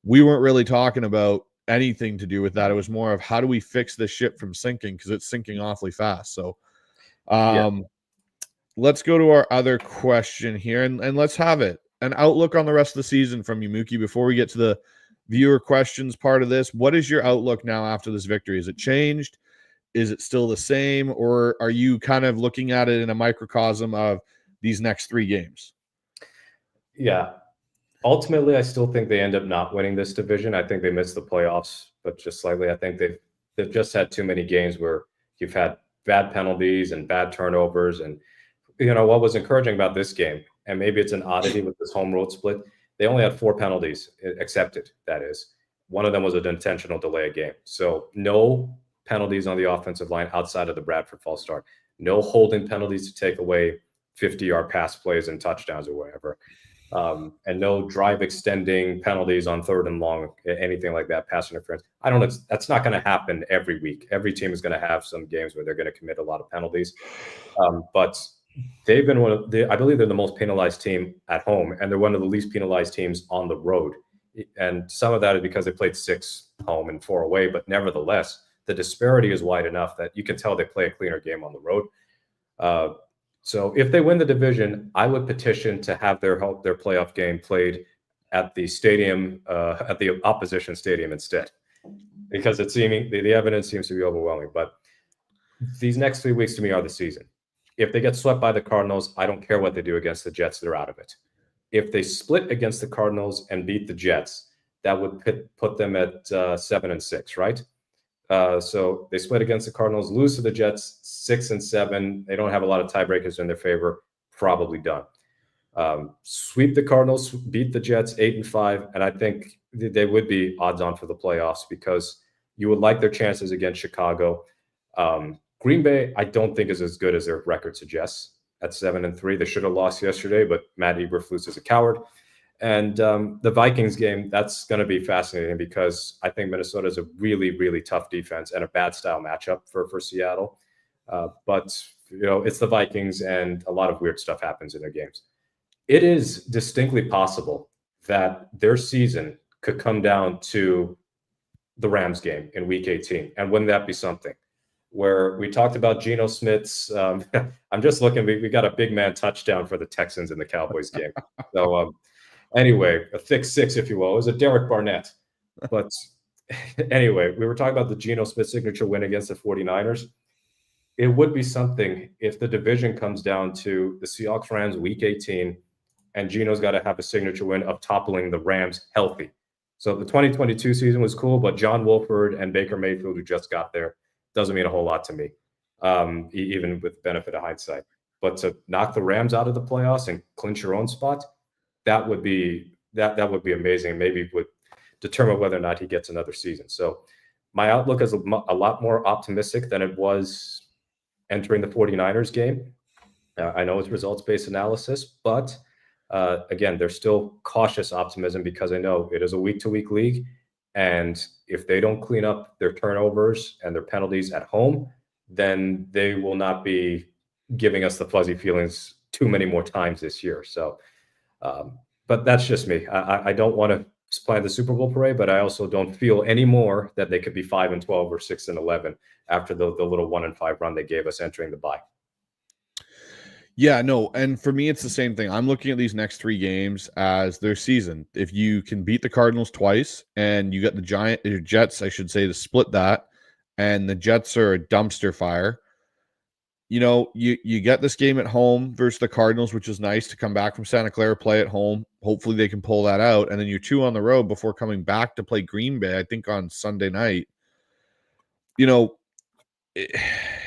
We weren't really talking about anything to do with that. It was more of, how do we fix this ship from sinking, because it's sinking awfully fast. So let's go to our other question here, and let's have it. An outlook on the rest of the season from you, Mookie, before we get to the viewer questions part of this. What is your outlook now after this victory? Is it changed? Is it still the same? Or are you kind of looking at it in a microcosm of these next 3 games? Yeah. Ultimately, I still think they end up not winning this division. I think they missed the playoffs, but just slightly. I think they've just had too many games where you've had bad penalties and bad turnovers. And, what was encouraging about this game, and maybe it's an oddity with this home road split, they only had 4 penalties accepted, that is. One of them was an intentional delay of game. So no penalties on the offensive line outside of the Bradford false start. No holding penalties to take away 50-yard pass plays and touchdowns or whatever. And no drive extending penalties on 3rd and long, anything like that, pass interference. I don't know. That's not going to happen every week. Every team is going to have some games where they're going to commit a lot of penalties. But they've been I believe they're the most penalized team at home, and they're one of the least penalized teams on the road. And some of that is because they played 6 home and 4 away, but nevertheless, the disparity is wide enough that you can tell they play a cleaner game on the road. So if they win the division, I would petition to have their playoff game played at the stadium, at the opposition stadium instead, because it's seeming the evidence seems to be overwhelming. But these next 3 weeks to me are the season. If they get swept by the Cardinals, I don't care what they do against the Jets. They're out of it. If they split against the Cardinals and beat the Jets, that would put them at 7-6, right? So they split against the Cardinals, lose to the Jets, 6-7. They don't have a lot of tiebreakers in their favor. Probably done. Sweep the Cardinals, beat the Jets, 8-5, and I think they would be odds on for the playoffs, because you would like their chances against Chicago. Green Bay, I don't think is as good as their record suggests at 7-3. They should have lost yesterday, but Matt Eberflus is a coward. And the Vikings game, that's going to be fascinating, because I think Minnesota is a really, really tough defense and a bad style matchup for Seattle. But, it's the Vikings, and a lot of weird stuff happens in their games. It is distinctly possible that their season could come down to the Rams game in Week 18. And wouldn't that be something? Where we talked about Geno Smith's, I'm just looking, we got a big man touchdown for the Texans in the Cowboys game. So anyway, a thick 6, if you will. It was a Derek Barnett. But anyway, we were talking about the Geno Smith signature win against the 49ers. It would be something if the division comes down to the Seahawks Rams Week 18, and Geno's got to have a signature win of toppling the Rams healthy. So the 2022 season was cool, but John Wolford and Baker Mayfield, who just got there, doesn't mean a whole lot to me, even with benefit of hindsight. But to knock the Rams out of the playoffs and clinch your own spot, that would be amazing. Maybe would determine whether or not he gets another season. So my outlook is a lot more optimistic than it was entering the 49ers game. I know it's results-based analysis, but again, there's still cautious optimism because I know it is a week-to-week league. And if they don't clean up their turnovers and their penalties at home, then they will not be giving us the fuzzy feelings too many more times this year. So, but that's just me. I don't want to plan the Super Bowl parade, but I also don't feel anymore that they could be 5-12 or 6-11 after the little 1-5 run they gave us entering the bye. Yeah, no, and for me, it's the same thing. I'm looking at these next 3 games as their season. If you can beat the Cardinals twice, and you got the Jets, I should say, to split that, and the Jets are a dumpster fire. You get this game at home versus the Cardinals, which is nice to come back from Santa Clara, play at home. Hopefully, they can pull that out, and then you're 2 on the road before coming back to play Green Bay. I think on Sunday night.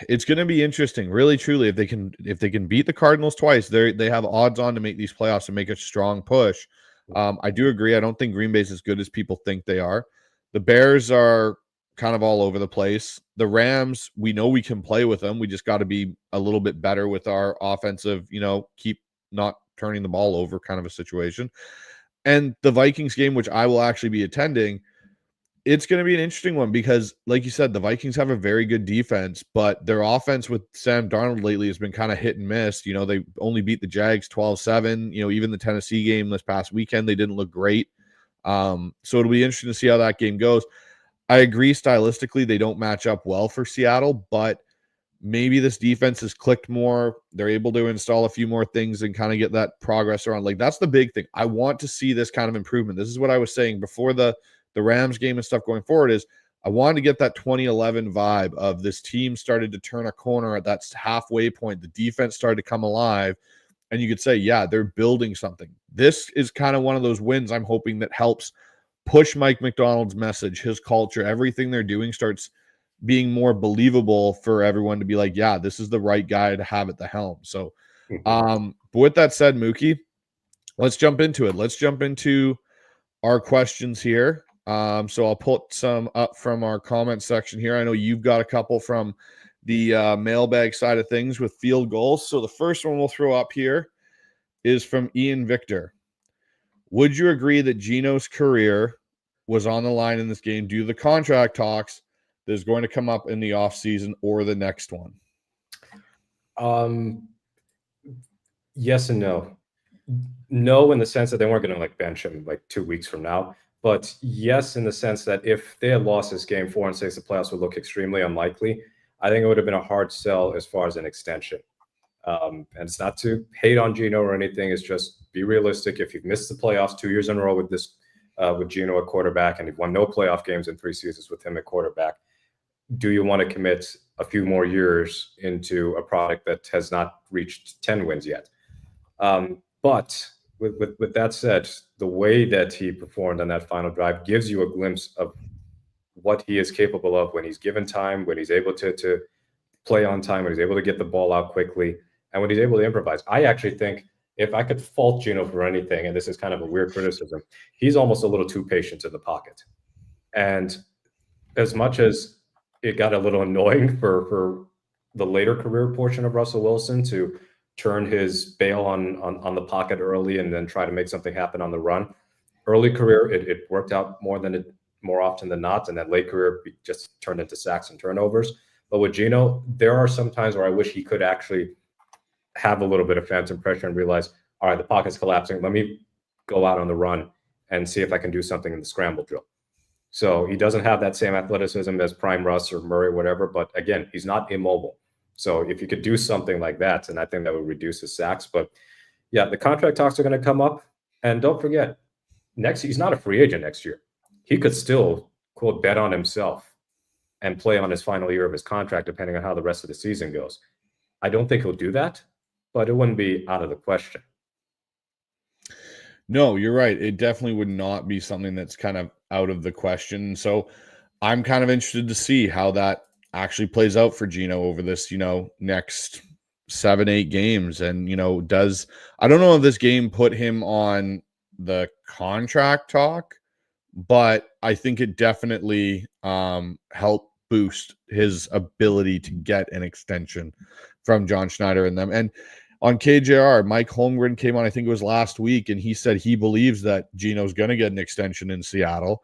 It's going to be interesting, really, truly. If they can beat the Cardinals twice, they have odds on to make these playoffs and make a strong push. I do agree. I don't think Green Bay's as good as people think they are. The Bears are kind of all over the place. The Rams, we know we can play with them. We just got to be a little bit better with our offensive. Keep not turning the ball over, kind of a situation. And the Vikings game, which I will actually be attending. It's going to be an interesting one because, like you said, the Vikings have a very good defense, but their offense with Sam Darnold lately has been kind of hit and miss. They only beat the Jags 12-7. Even the Tennessee game this past weekend, they didn't look great. So it'll be interesting to see how that game goes. I agree stylistically they don't match up well for Seattle, but maybe this defense has clicked more. They're able to install a few more things and kind of get that progress around. Like, that's the big thing. I want to see this kind of improvement. This is what I was saying before the Rams game and stuff going forward is I wanted to get that 2011 vibe of this team started to turn a corner at that halfway point. The defense started to come alive, and you could say, yeah, they're building something. This is kind of one of those wins I'm hoping that helps push Mike MacDonald's message, his culture, everything they're doing starts being more believable for everyone to be like, yeah, this is the right guy to have at the helm. So, but with that said, Mookie, let's jump into it. Let's jump into our questions here. So I'll put some up from our comment section here. I know you've got a couple from the mailbag side of things with Field Gulls. So the first one we'll throw up here is from Ian Victor. Would you agree that Gino's career was on the line in this game due to the contract talks that is going to come up in the offseason or the next one? Yes and no. No, in the sense that they weren't going to bench him 2 weeks from now. But yes, in the sense that if they had lost this game 4-6, the playoffs would look extremely unlikely. I think it would have been a hard sell as far as an extension. And it's not to hate on Gino or anything. It's just be realistic. If you've missed the playoffs 2 years in a row with Gino at quarterback, and you've won no playoff games in 3 seasons with him at quarterback, do you want to commit a few more years into a product that has not reached 10 wins yet? But with that said, the way that he performed on that final drive gives you a glimpse of what he is capable of when he's given time, when he's able to play on time, when he's able to get the ball out quickly, and when he's able to improvise. I actually think if I could fault Gino for anything, and this is kind of a weird criticism, he's almost a little too patient in the pocket. And as much as it got a little annoying for the later career portion of Russell Wilson to turn his bail on the pocket early and then try to make something happen on the run. Early career, it worked out more often than not, and that late career just turned into sacks and turnovers. But with Gino, there are some times where I wish he could actually have a little bit of phantom pressure and realize, all right, the pocket's collapsing. Let me go out on the run and see if I can do something in the scramble drill. So he doesn't have that same athleticism as Prime Russ or Murray, whatever. But again, he's not immobile. So if you could do something like that, and I think that would reduce his sacks. But yeah, the contract talks are going to come up. And don't forget, he's not a free agent next year. He could still, quote, bet on himself and play on his final year of his contract, depending on how the rest of the season goes. I don't think he'll do that, but it wouldn't be out of the question. No, you're right. It definitely would not be something that's kind of out of the question. So I'm kind of interested to see how that actually plays out for Gino over this, next 7-8 games. And, I don't know if this game put him on the contract talk, but I think it definitely helped boost his ability to get an extension from John Schneider and them. And on KJR, Mike Holmgren came on, I think it was last week, and he said he believes that Gino's going to get an extension in Seattle.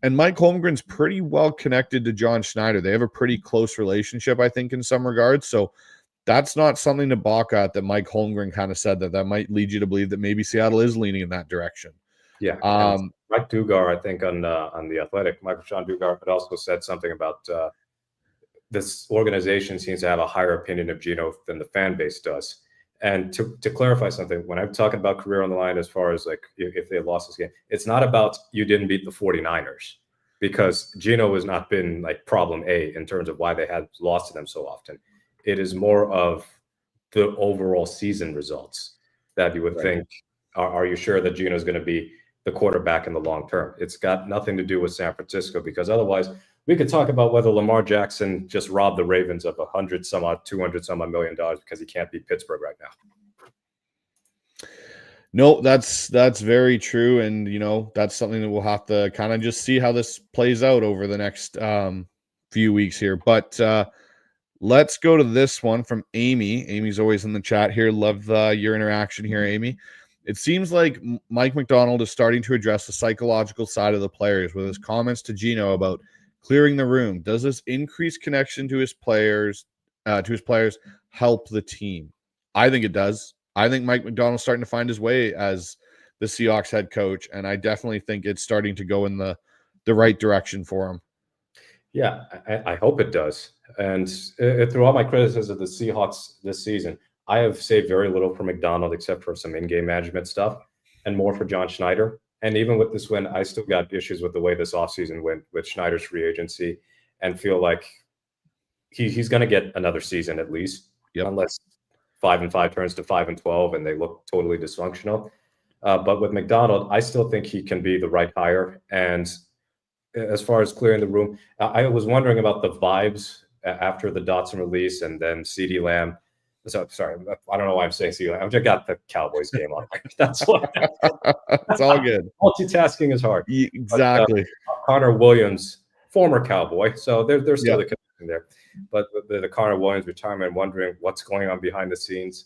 And Mike Holmgren's pretty well connected to John Schneider. They have a pretty close relationship, I think, in some regards. So that's not something to balk at, that Mike Holmgren kind of said that might lead you to believe that maybe Seattle is leaning in that direction. Yeah. Mike Dugar, I think on The Athletic, Michael Sean Dugar had also said something about this organization seems to have a higher opinion of Gino than the fan base does. And to clarify something, when I'm talking about career on the line, as far as like if they lost this game, it's not about you didn't beat the 49ers, because Gino has not been like problem A in terms of why they had lost to them so often. It is more of the overall season results that you would think, are you sure that Gino's going to be the quarterback in the long term? It's got nothing to do with San Francisco, because otherwise we could talk about whether Lamar Jackson just robbed the Ravens of $200 some odd million because he can't beat Pittsburgh right now. No, that's very true. And, that's something that we'll have to kind of just see how this plays out over the next few weeks here. But let's go to this one from Amy. Amy's always in the chat here. Love your interaction here, Amy. It seems like Mike MacDonald is starting to address the psychological side of the players with his comments to Gino about clearing the room. Does this increased connection to his players help the team? I think it does. I think Mike MacDonald's starting to find his way as the Seahawks head coach, and I definitely think it's starting to go in the right direction for him. Yeah, I hope it does. And through all my criticism of the Seahawks this season, I have saved very little for MacDonald except for some in-game management stuff and more for John Schneider. And even with this win, I still got issues with the way this offseason went with Schneider's free agency, and feel like he's going to get another season at least, unless 5-5 turns to 5-12 and they look totally dysfunctional. But with MacDonald, I still think he can be the right hire. And as far as clearing the room, I was wondering about the vibes after the Dotson release and then CeeDee Lamb. So, sorry, I don't know why I'm saying CeeDee Lamb. I just got the Cowboys game on. That's why. It's all good. Multitasking is hard. Exactly. But, Connor Williams, former Cowboy, so there's still a connection there. But the Connor Williams retirement, wondering what's going on behind the scenes.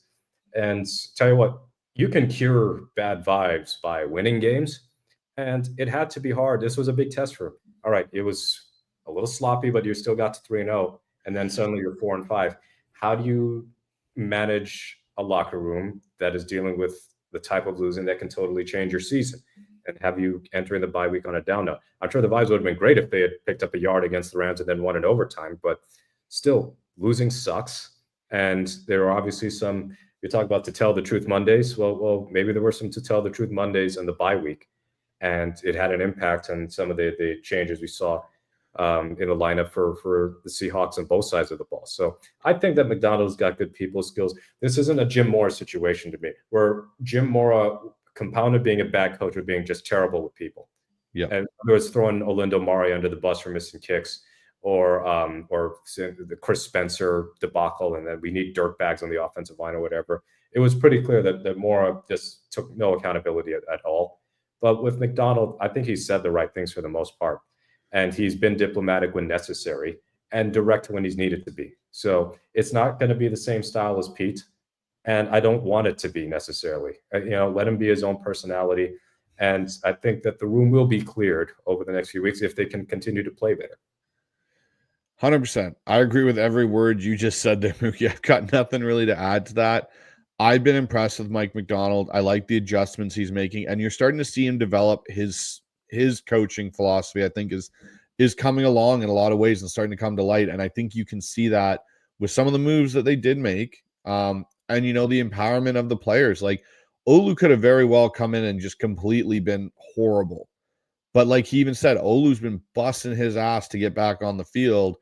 And tell you what, you can cure bad vibes by winning games, and it had to be hard. This was a big test for him. All right, it was a little sloppy, but you still got to 3-0, and then suddenly you're 4-5. How do you manage a locker room that is dealing with the type of losing that can totally change your season, and have you entering the bye week on a down note? I'm sure the vibes would have been great if they had picked up a yard against the Rams and then won in overtime, but still, losing sucks. And there are obviously some, you talk about to tell the truth Mondays. Well, maybe there were some to tell the truth Mondays in the bye week, and it had an impact on some of the changes we saw in the lineup for the Seahawks on both sides of the ball. So I think that MacDonald's got good people skills. This isn't a Jim Mora situation to me, where Jim Mora compounded being a bad coach with being just terrible with people. Yeah, and whether it's throwing Olindo Mari under the bus for missing kicks, or the Chris Spencer debacle, and then we need dirtbags on the offensive line or whatever. It was pretty clear that Mora just took no accountability at all. But with MacDonald, I think he said the right things for the most part. And he's been diplomatic when necessary and direct when he's needed to be. So it's not going to be the same style as Pete. And I don't want it to be necessarily. Let him be his own personality. And I think that the room will be cleared over the next few weeks if they can continue to play better. 100%. I agree with every word you just said there, Mookie. I've got nothing really to add to that. I've been impressed with Mike MacDonald. I like the adjustments he's making, and you're starting to see him develop his coaching philosophy. I think is coming along in a lot of ways and starting to come to light. And I think you can see that with some of the moves that they did make, and the empowerment of the players. Like Olu could have very well come in and just completely been horrible, but like he even said, Olu's been busting his ass to get back on the field.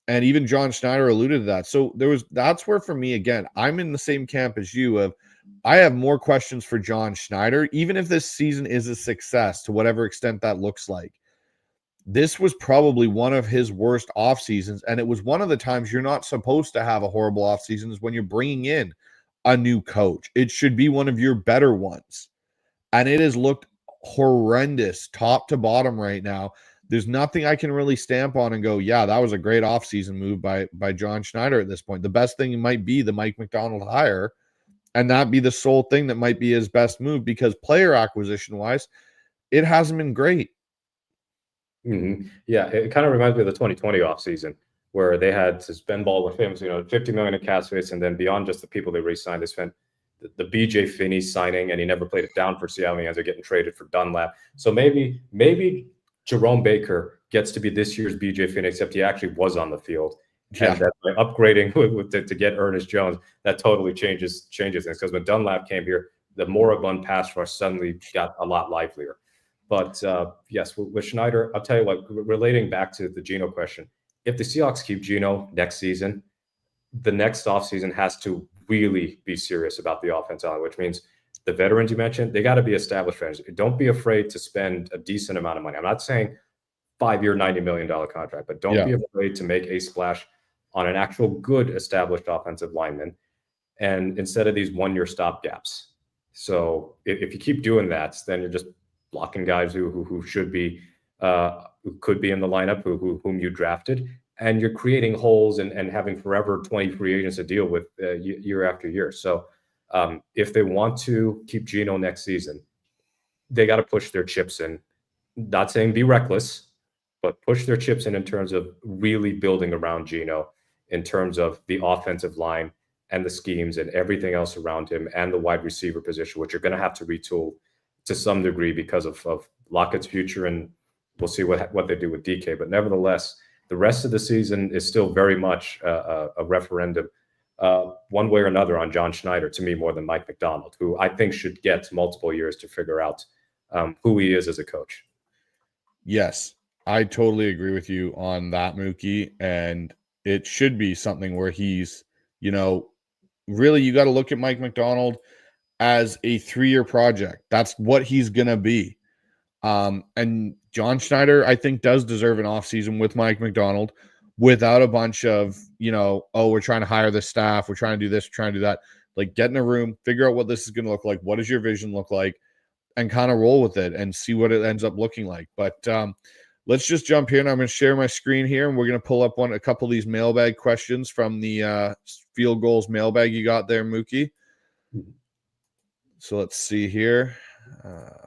And even John Schneider alluded to that. So that's where, for me, again, I'm in the same camp as you of, I have more questions for John Schneider, even if this season is a success to whatever extent that looks like. This was probably one of his worst off seasons. And it was one of the times you're not supposed to have a horrible off season, is when you're bringing in a new coach. It should be one of your better ones. And it has looked horrendous top to bottom right now. There's nothing I can really stamp on and go, yeah, that was a great offseason move by John Schneider at this point. The best thing might be the Mike MacDonald hire, and that be the sole thing that might be his best move, because player acquisition wise, it hasn't been great. Mm-hmm. Yeah, it kind of reminds me of the 2020 offseason where they had to spend ball with him, $50 million in cap space, and then beyond just the people they re-signed, they spent the BJ Finney signing, and he never played it down for Seattle. He ends up getting traded for Dunlap. So maybe Jerome Baker gets to be this year's BJ Finney, except he actually was on the field. Yeah. And that by upgrading to get Ernest Jones, that totally changes things. Because when Dunlap came here, the moribund pass rush suddenly got a lot livelier. But yes, with Schneider, I'll tell you what, relating back to the Geno question, if the Seahawks keep Geno next season, the next offseason has to really be serious about the offensive line, which means the veterans you mentioned, they got to be established veterans. Don't be afraid to spend a decent amount of money. I'm not saying 5-year, $90 million contract, but don't be afraid to make a splash on an actual good established offensive lineman, and instead of these 1-year stopgaps. So if you keep doing that, then you're just blocking guys who should be who could be in the lineup, whom you drafted, and you're creating holes and having forever 20 free agents to deal with year after year. So if they want to keep Geno next season, they got to push their chips in. Not saying be reckless, but push their chips in terms of really building around Geno, in terms of the offensive line and the schemes and everything else around him, and the wide receiver position, which you're going to have to retool to some degree because of Lockett's future, and we'll see what they do with DK. But nevertheless, the rest of the season is still very much a referendum, one way or another, on John Schneider, to me, more than Mike MacDonald, who I think should get multiple years to figure out who he is as a coach. Yes, I totally agree with you on that, Mookie. And it should be something where he's, really, you got to look at Mike MacDonald as a 3-year project. That's what he's going to be. And John Schneider, I think, does deserve an offseason with Mike MacDonald, without a bunch of, we're trying to hire the staff, we're trying to do this, we're trying to do that. Like, get in a room, figure out what this is going to look like. What does your vision look like? And kind of roll with it and see what it ends up looking like. But let's just jump here, and I'm going to share my screen here, and we're going to pull up a couple of these mailbag questions from the Field Gulls mailbag you got there, Mookie. So let's see here.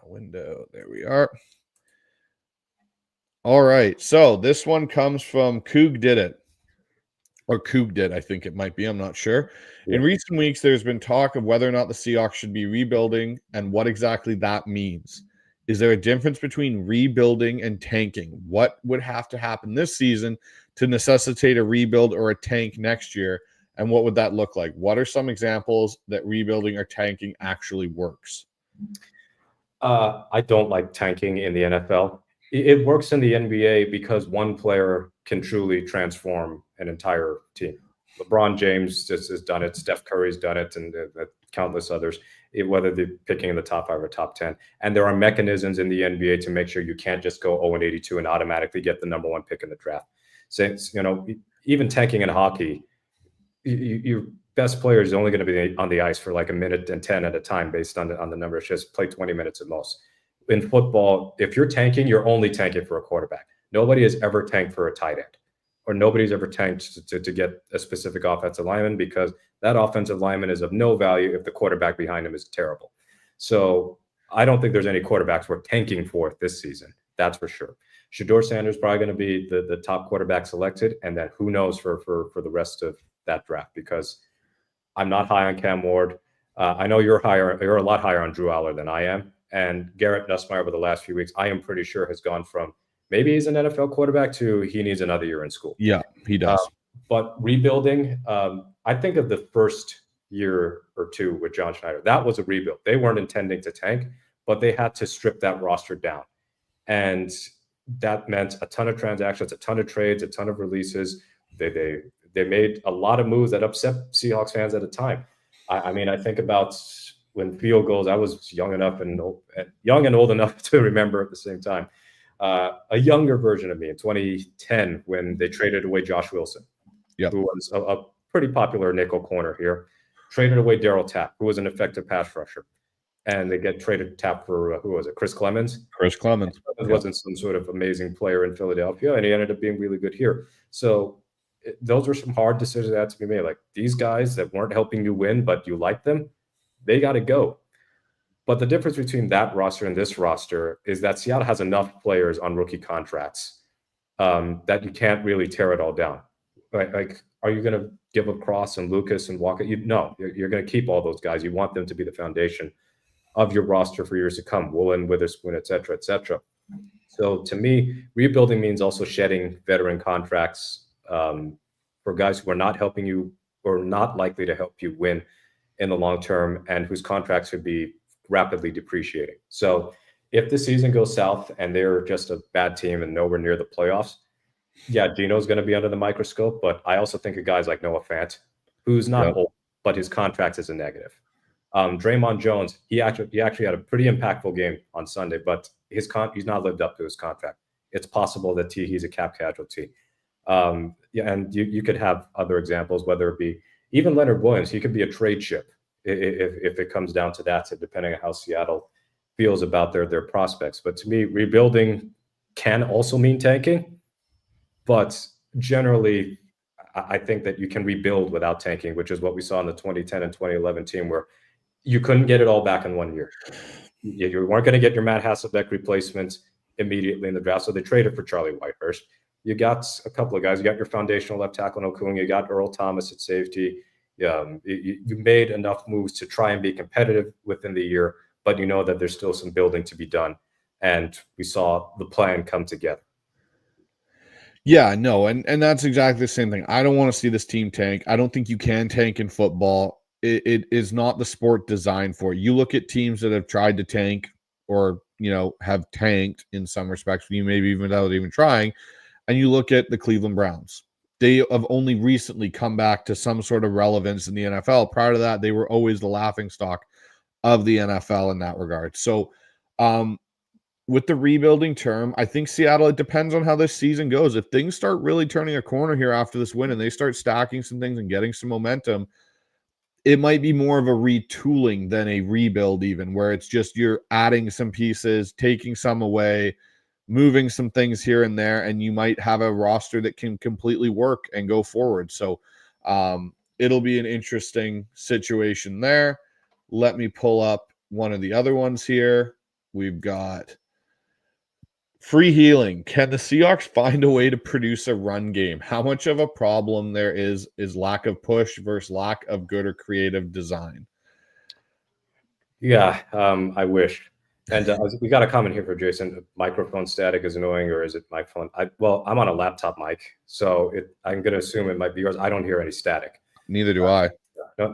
Window, there we are. All right, so this one comes from Coog Did It. Or Coog Did, I think it might be. I'm not sure. In recent weeks, there's been talk of whether or not the Seahawks should be rebuilding and what exactly that means. Is there a difference between rebuilding and tanking? What would have to happen this season to necessitate a rebuild or a tank next year? And what would that look like? What are some examples that rebuilding or tanking actually works? I don't like tanking in the NFL. It works in the NBA because one player can truly transform an entire team. LeBron James just has done it. Steph Curry's done it, and countless others, whether they're picking in the top 5 or top 10. And there are mechanisms in the NBA to make sure you can't just go 0-82 and automatically get the number 1 pick in the draft. Since, even tanking in hockey, your best player is only going to be on the ice for like 1 minute and 10 at a time based on the number of shifts, play 20 minutes at most. In football, if you're tanking, you're only tanking for a quarterback. Nobody has ever tanked for a tight end, or nobody's ever tanked to get a specific offensive lineman, because that offensive lineman is of no value if the quarterback behind him is terrible. So I don't think there's any quarterbacks we're tanking for this season. That's for sure. Shedeur Sanders is probably going to be the top quarterback selected, and then who knows for the rest of that draft, because I'm not high on Cam Ward. I know you're a lot higher on Drew Aller than I am. And Garrett Nussmeier over the last few weeks, I am pretty sure, has gone from maybe he's an NFL quarterback to he needs another year in school. Yeah, he does. But rebuilding, I think of the first year or two with John Schneider. That was a rebuild. They weren't intending to tank, but they had to strip that roster down. And that meant a ton of transactions, a ton of trades, a ton of releases. They made a lot of moves that upset Seahawks fans at the time. I mean, I think about when Field Gulls, I was young and old enough to remember at the same time. A younger version of me in 2010 when they traded away Josh Wilson, who was a pretty popular nickel corner here, traded away Darryl Tapp, who was an effective pass rusher. And they get traded Tapp for, who was it, Chris Clemens? Chris Clemens. Wasn't some sort of amazing player in Philadelphia, and he ended up being really good here. So those were some hard decisions that had to be made. Like, these guys that weren't helping you win, but you like them, They got to go. But the difference between that roster and this roster is that Seattle has enough players on rookie contracts that you can't really tear it all down. Like, are you going to give up Cross and Lucas and Walker? No, you're going to keep all those guys. You want them to be the foundation of your roster for years to come. Woolen, Witherspoon, et cetera, et cetera. So to me, rebuilding means also shedding veteran contracts for guys who are not helping you or not likely to help you win in the long term and whose contracts would be rapidly depreciating. So if the season goes south and they're just a bad team and nowhere near the playoffs, yeah, Gino's going to be under the microscope, but I also think of guys like Noah Fant, who's not old, but his contract is a negative. Draymond Jones, he actually had a pretty impactful game on Sunday, but he's not lived up to his contract. It's possible that he's a cap casualty. And you could have other examples, whether it be even Leonard Williams. He could be a trade chip if it comes down to that, depending on how Seattle feels about their prospects. But to me, rebuilding can also mean tanking. But generally, I think that you can rebuild without tanking, which is what we saw in the 2010 and 2011 team, where you couldn't get it all back in 1 year. You weren't going to get your Matt Hasselbeck replacement immediately in the draft, so they traded for Charlie Whitehurst. You got a couple of guys. You got your foundational left tackle, Okung. You got Earl Thomas at safety. You made enough moves to try and be competitive within the year, but you know that there's still some building to be done. And we saw the plan come together. Yeah, no, and that's exactly the same thing. I don't want to see this team tank. I don't think you can tank in football. It is not the sport designed for it. You look at teams that have tried to tank or, have tanked in some respects, you maybe even without even trying, and you look at the Cleveland Browns. They have only recently come back to some sort of relevance in the NFL. Prior to that, they were always the laughingstock of the NFL in that regard. So, with the rebuilding term, I think Seattle, it depends on how this season goes. If things start really turning a corner here after this win and they start stacking some things and getting some momentum, it might be more of a retooling than a rebuild, even where it's just you're adding some pieces, taking some away, moving some things here and there, and you might have a roster that can completely work and go forward. So it'll be an interesting situation there. Let me pull up one of the other ones here. We've got Free Healing. Can the Seahawks find a way to produce a run game? How much of a problem there is lack of push versus lack of good or creative design? Yeah, I wish. And we got a comment here for Jason. Microphone static is annoying, or is it my phone? I'm on a laptop mic, so I'm going to assume it might be yours. I don't hear any static. Neither do I.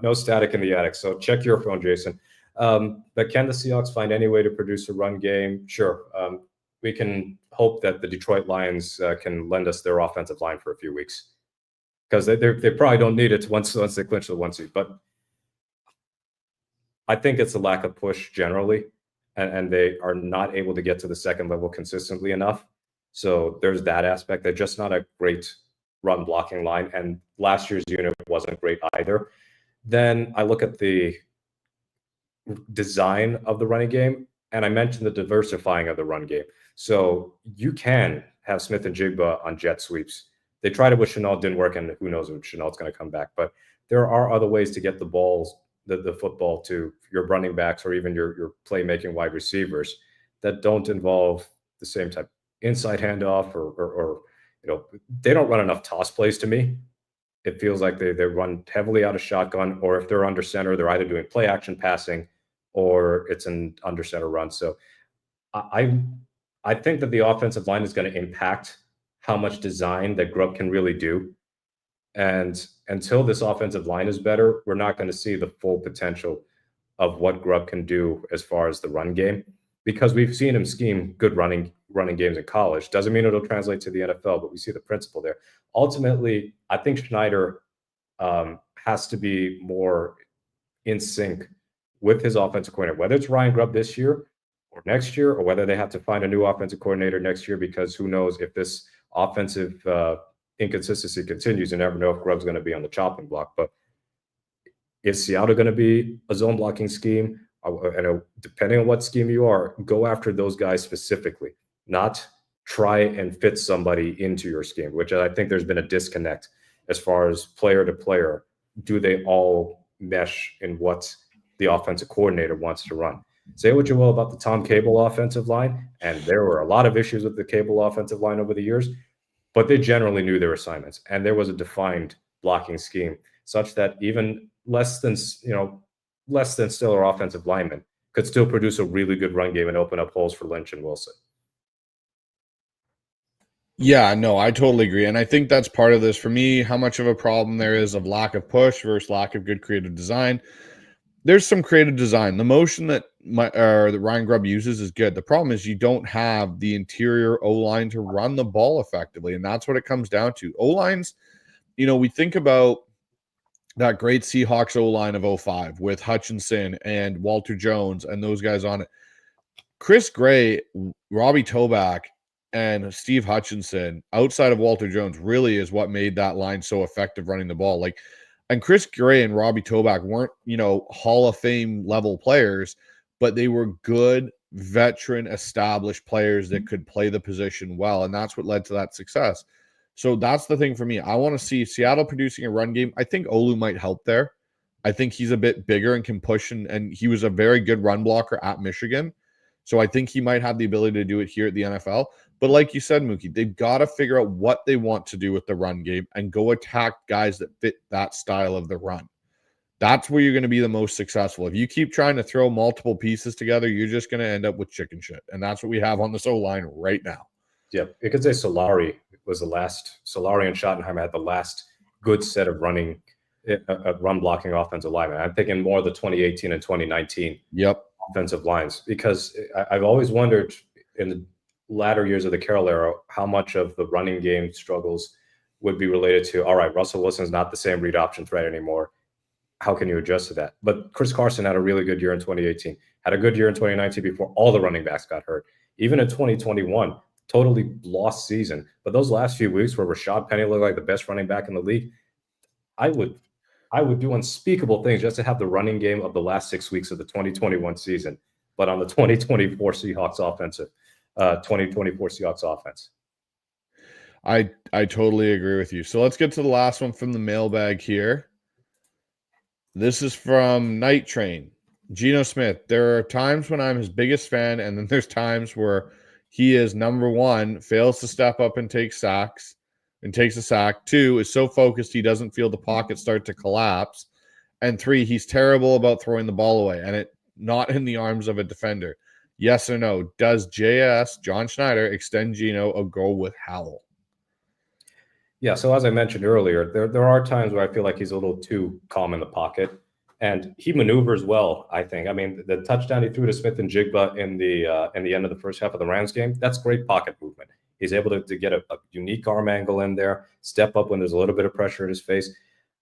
No static in the attic. So check your phone, Jason. But can the Seahawks find any way to produce a run game? Sure. We can hope that the Detroit Lions can lend us their offensive line for a few weeks, because they probably don't need it once they clinch the 1 seed. But I think it's a lack of push generally, and they are not able to get to the second level consistently enough. So there's that aspect. They're just not a great run blocking line, and last year's unit wasn't great either. Then I look at the design of the running game, and I mentioned the diversifying of the run game. So you can have Smith and Jigba on jet sweeps. They tried it with Chenault, didn't work, and who knows if Chenault's going to come back. But there are other ways to get the balls, the football, to your running backs or even your playmaking wide receivers that don't involve the same type inside handoff or they don't run enough toss plays to me. It feels like they run heavily out of shotgun, or if they're under center, they're either doing play action passing or it's an under center run. So I think that the offensive line is going to impact how much design that Grubb can really do. And until this offensive line is better, we're not going to see the full potential of what Grubb can do as far as the run game, because we've seen him scheme good running games in college. Doesn't mean it'll translate to the NFL, but we see the principle there. Ultimately, I think Schneider has to be more in sync with his offensive coordinator, whether it's Ryan Grubb this year or next year, or whether they have to find a new offensive coordinator next year, because who knows if this offensive inconsistency continues. You never know if Grubb's going to be on the chopping block. But is Seattle going to be a zone blocking scheme? And depending on what scheme you are, go after those guys specifically, not try and fit somebody into your scheme, which I think there's been a disconnect as far as player to player. Do they all mesh in what the offensive coordinator wants to run. Say what you will about the Tom Cable offensive line, and there were a lot of issues with the Cable offensive line over the years, but they generally knew their assignments, and there was a defined blocking scheme such that even less than stellar offensive linemen could still produce a really good run game and open up holes for Lynch and Wilson. Yeah, no, I totally agree. And I think that's part of this. For me, how much of a problem there is of lack of push versus lack of good creative design. There's some creative design. The motion that Ryan Grubb uses is good. The problem is you don't have the interior O-line to run the ball effectively, and that's what it comes down to. O-lines, we think about that great Seahawks O-line of 05 with Hutchinson and Walter Jones and those guys on it. Chris Gray, Robbie Toback, and Steve Hutchinson, outside of Walter Jones, really is what made that line so effective running the ball. And Chris Gray and Robbie Toback weren't, Hall of Fame level players, but they were good, veteran, established players that could play the position well. And that's what led to that success. So that's the thing for me. I want to see Seattle producing a run game. I think Olu might help there. I think he's a bit bigger and can push, and he was a very good run blocker at Michigan. So I think he might have the ability to do it here at the NFL. But like you said, Mookie, they've got to figure out what they want to do with the run game and go attack guys that fit that style of the run. That's where you're going to be the most successful. If you keep trying to throw multiple pieces together, you're just going to end up with chicken shit. And that's what we have on this O-line right now. Yeah, you could say Solari was the last. Solari and Schottenheimer had the last good set of run blocking offensive linemen. I'm thinking more of the 2018 and 2019 offensive lines, because I've always wondered in the latter years of the Carroll era how much of the running game struggles would be related to, all right, Russell Wilson's not the same read option threat anymore. How can you adjust to that? But Chris Carson had a really good year in 2018, had a good year in 2019 before all the running backs got hurt. Even in 2021, totally lost season. But those last few weeks where Rashad Penny looked like the best running back in the league, I would do unspeakable things just to have the running game of the last 6 weeks of the 2021 season, but on the 2024 Seahawks offense. I totally agree with you. So let's get to the last one from the mailbag here. This is from Night Train. Geno Smith. There are times when I'm his biggest fan, and then there's times where he is number one, fails to step up and take sacks and takes a sack. 2, is so focused he doesn't feel the pocket start to collapse. And 3, he's terrible about throwing the ball away and it not in the arms of a defender. Yes or no? Does John Schneider extend Geno a go with Howell? Yeah, so as I mentioned earlier, there are times where I feel like he's a little too calm in the pocket, and he maneuvers well, I think. I mean, the touchdown he threw to Smith and Jigba in the end of the first half of the Rams game, that's great pocket movement. He's able to get a unique arm angle in there, step up when there's a little bit of pressure in his face.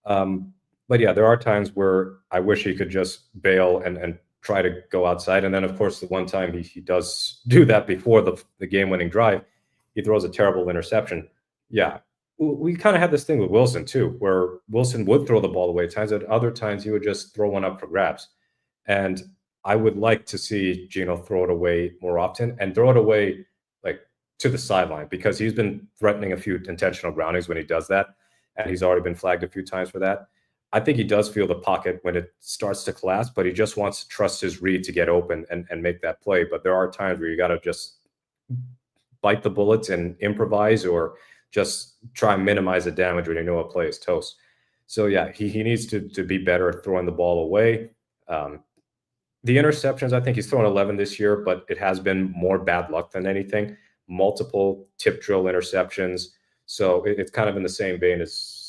But yeah, there are times where I wish he could just bail and try to go outside. And then, of course, the one time he does do that before the game-winning drive, he throws a terrible interception. Yeah, we kind of had this thing with Wilson, too, where Wilson would throw the ball away at times. At other times, he would just throw one up for grabs. And I would like to see Geno throw it away more often and throw it away like to the sideline, because he's been threatening a few intentional groundings when he does that. And he's already been flagged a few times for that. I think he does feel the pocket when it starts to collapse, but he just wants to trust his read to get open and make that play. But there are times where you got to just bite the bullets and improvise, or just try and minimize the damage when you know a play is toast. So yeah, he needs to be better at throwing the ball away. The interceptions, I think he's thrown 11 this year, but it has been more bad luck than anything. Multiple tip drill interceptions. So it's kind of in the same vein as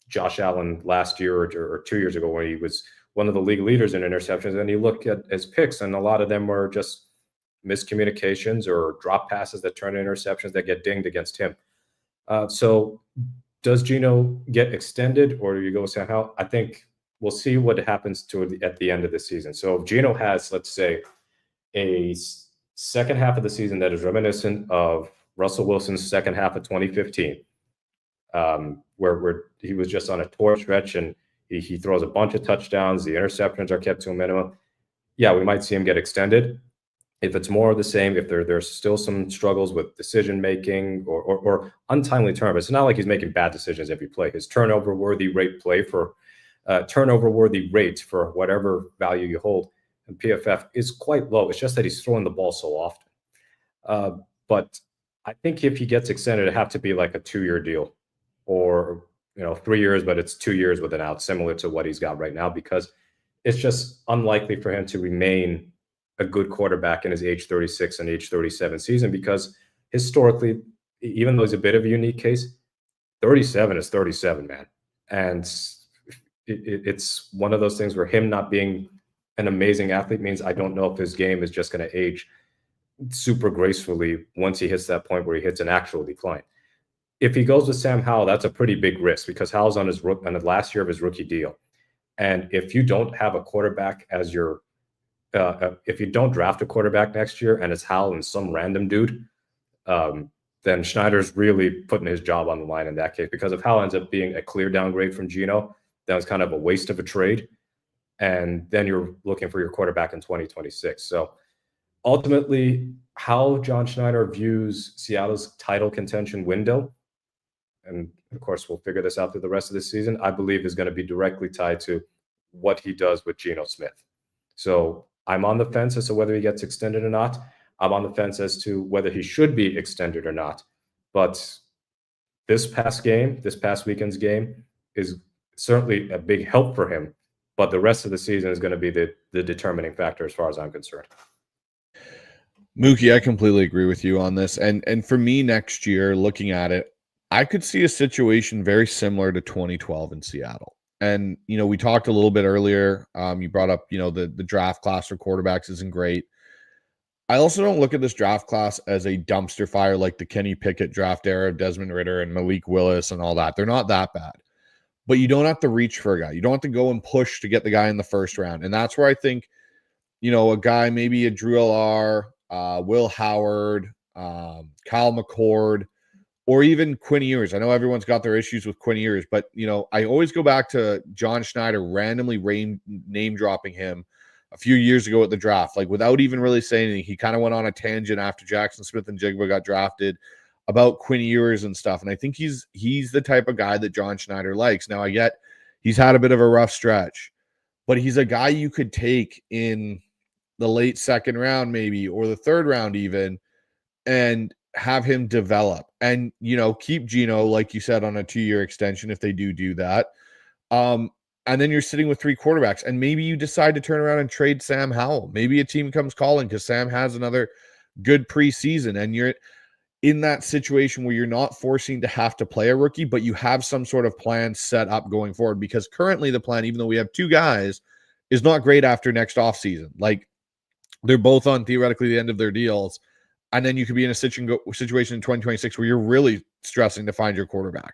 Josh Allen last year or 2 years ago, where he was one of the league leaders in interceptions. And you look at his picks, and a lot of them were just miscommunications or drop passes that turn into interceptions that get dinged against him. So does Geno get extended, or do you go Sam Howell? I think we'll see what happens at the end of the season. So if Geno has, let's say, a second half of the season that is reminiscent of Russell Wilson's second half of 2015, where he was just on a torch stretch and he throws a bunch of touchdowns, the interceptions are kept to a minimum, yeah, we might see him get extended. If it's more of the same, if there's still some struggles with decision making or untimely turnovers, it's not like he's making bad decisions every play. His turnover worthy rate play for turnover-worthy rate for whatever value you hold in PFF is quite low. It's just that he's throwing the ball so often. But I think if he gets extended, it'd have to be like a 2-year deal, or 3 years, but it's 2 years with an out, similar to what he's got right now, because it's just unlikely for him to remain a good quarterback in his age 36 and age 37 season, because historically, even though he's a bit of a unique case, 37 is 37, man. And it's one of those things where him not being an amazing athlete means I don't know if his game is just going to age super gracefully once he hits that point where he hits an actual decline. If he goes with Sam Howell, that's a pretty big risk, because Howell's on the last year of his rookie deal. And if you don't have a quarterback as your if you don't draft a quarterback next year and it's Howell and some random dude, then Schneider's really putting his job on the line in that case, because if Howell ends up being a clear downgrade from Geno, that was kind of a waste of a trade. And then you're looking for your quarterback in 2026. So ultimately, how John Schneider views Seattle's title contention window, and of course, we'll figure this out through the rest of the season, I believe is going to be directly tied to what he does with Geno Smith. So I'm on the fence as to whether he gets extended or not. I'm on the fence as to whether he should be extended or not. But this past weekend's game is certainly a big help for him. But the rest of the season is going to be the determining factor as far as I'm concerned. Mookie, I completely agree with you on this. And for me next year, looking at it, I could see a situation very similar to 2012 in Seattle. And, we talked a little bit earlier. You brought up, the draft class for quarterbacks isn't great. I also don't look at this draft class as a dumpster fire like the Kenny Pickett draft era of Desmond Ridder and Malik Willis and all that. They're not that bad. But you don't have to reach for a guy. You don't have to go and push to get the guy in the first round. And that's where I think, a guy, maybe a Drew L.R., Will Howard, Kyle McCord, or even Quinn Ewers. I know everyone's got their issues with Quinn Ewers, but, I always go back to John Schneider randomly name dropping him a few years ago at the draft, like without even really saying anything. He kind of went on a tangent after Jackson Smith and Jigba got drafted about Quinn Ewers and stuff. And I think he's the type of guy that John Schneider likes. Now, I get he's had a bit of a rough stretch, but he's a guy you could take in the late second round, maybe, or the third round even, and have him develop and, keep Geno, like you said, on a 2-year extension if they do that. And then you're sitting with 3 quarterbacks, and maybe you decide to turn around and trade Sam Howell. Maybe a team comes calling because Sam has another good preseason, and you're in that situation where you're not forcing to have to play a rookie, but you have some sort of plan set up going forward, because currently the plan, even though we have 2 guys, is not great after next offseason. Like, they're both on theoretically the end of their deals, and then you could be in a situation in 2026 where you're really stressing to find your quarterback.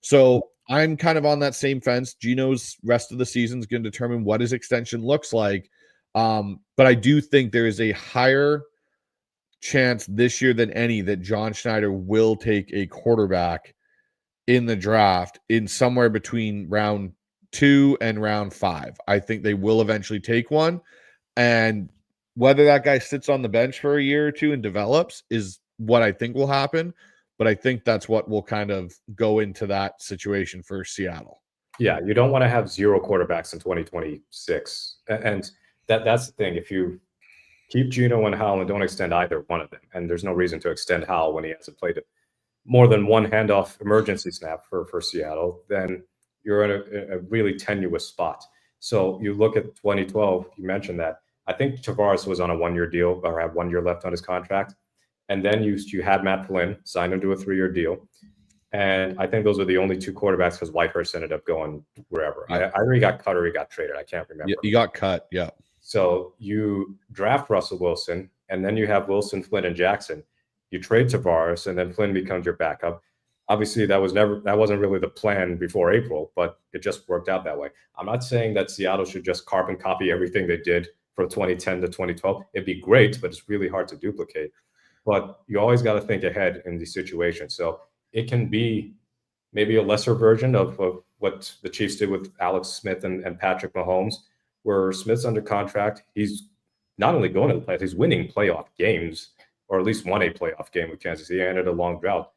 So I'm kind of on that same fence. Geno's rest of the season is going to determine what his extension looks like. But I do think there is a higher chance this year than any that John Schneider will take a quarterback in the draft in somewhere between round 2 and round 5. I think they will eventually take one. And whether that guy sits on the bench for a year or 2 and develops is what I think will happen. But I think that's what will kind of go into that situation for Seattle. Yeah, you don't want to have 0 quarterbacks in 2026. And that's the thing. If you keep Geno and Howell and don't extend either one of them, and there's no reason to extend Howell when he hasn't played more than one handoff emergency snap for Seattle, then you're in a really tenuous spot. So you look at 2012, you mentioned that. I think Tavares was on a 1-year deal or had 1 year left on his contract. And then you had Matt Flynn, signed him to a 3-year deal. And I think those are the only 2 quarterbacks because Whitehurst ended up going wherever. Yeah. I either he got cut or he got traded. I can't remember. Yeah, he got cut, yeah. So you draft Russell Wilson, and then you have Wilson, Flynn, and Jackson. You trade Tavares, and then Flynn becomes your backup. Obviously, that wasn't really the plan before April, but it just worked out that way. I'm not saying that Seattle should just carbon copy everything they did from 2010 to 2012. It'd be great, but it's really hard to duplicate. But you always got to think ahead in these situations. So it can be maybe a lesser version of what the Chiefs did with Alex Smith and Patrick Mahomes, where Smith's under contract. He's not only going to the playoffs, he's winning playoff games, or at least won a playoff game with Kansas City. He ended a long drought.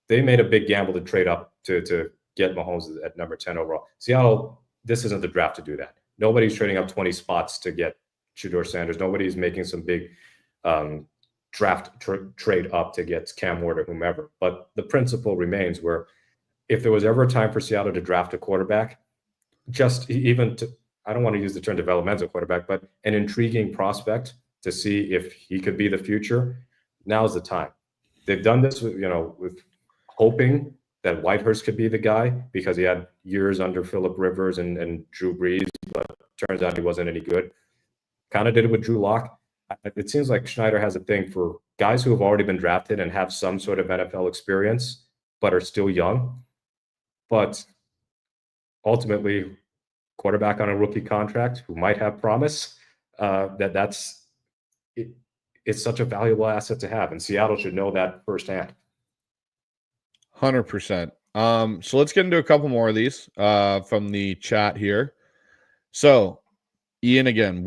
They made a big gamble to trade up to get Mahomes at number 10 overall. Seattle this isn't the draft to do that. Nobody's trading up 20 spots to get Shedeur Sanders. Nobody's making some big trade up to get Cam Ward or whomever. But the principle remains where if there was ever a time for Seattle to draft a quarterback, just even to, I don't want to use the term developmental quarterback, but an intriguing prospect to see if he could be the future, now's the time. They've done this with, with hoping that Whitehurst could be the guy because he had years under Phillip Rivers and Drew Brees, but turns out he wasn't any good. Kind of did it with Drew Lock. It seems like Schneider has a thing for guys who have already been drafted and have some sort of NFL experience, but are still young. But ultimately, quarterback on a rookie contract who might have promise, it's such a valuable asset to have. And Seattle should know that firsthand. 100%. So let's get into a couple more of these from the chat here. So Ian, again,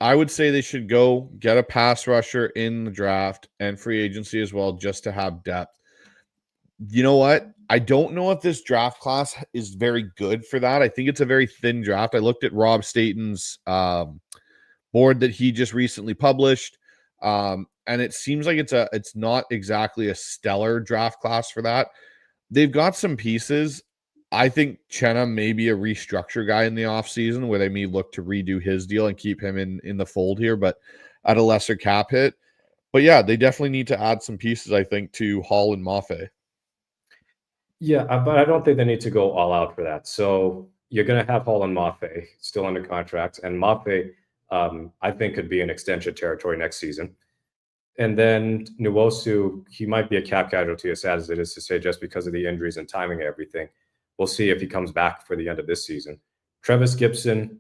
I would say they should go get a pass rusher in the draft and free agency as well, just to have depth. You know what? I don't know if this draft class is very good for that. I think it's a very thin draft. I looked at Rob Staten's board that he just recently published. And it seems like it's not exactly a stellar draft class for that. They've got some pieces. I think Chenna may be a restructure guy in the offseason where they may look to redo his deal and keep him in the fold here, but at a lesser cap hit. But yeah, they definitely need to add some pieces, I think, to Hall and Mafe. Yeah, but I don't think they need to go all out for that. So you're going to have Hall and Mafe still under contract, and Mafe, I think, could be in extension territory next season. And then Nwosu, he might be a cap casualty, as sad as it is to say, just because of the injuries and timing and everything. We'll see if he comes back for the end of this season. Trevis Gibson,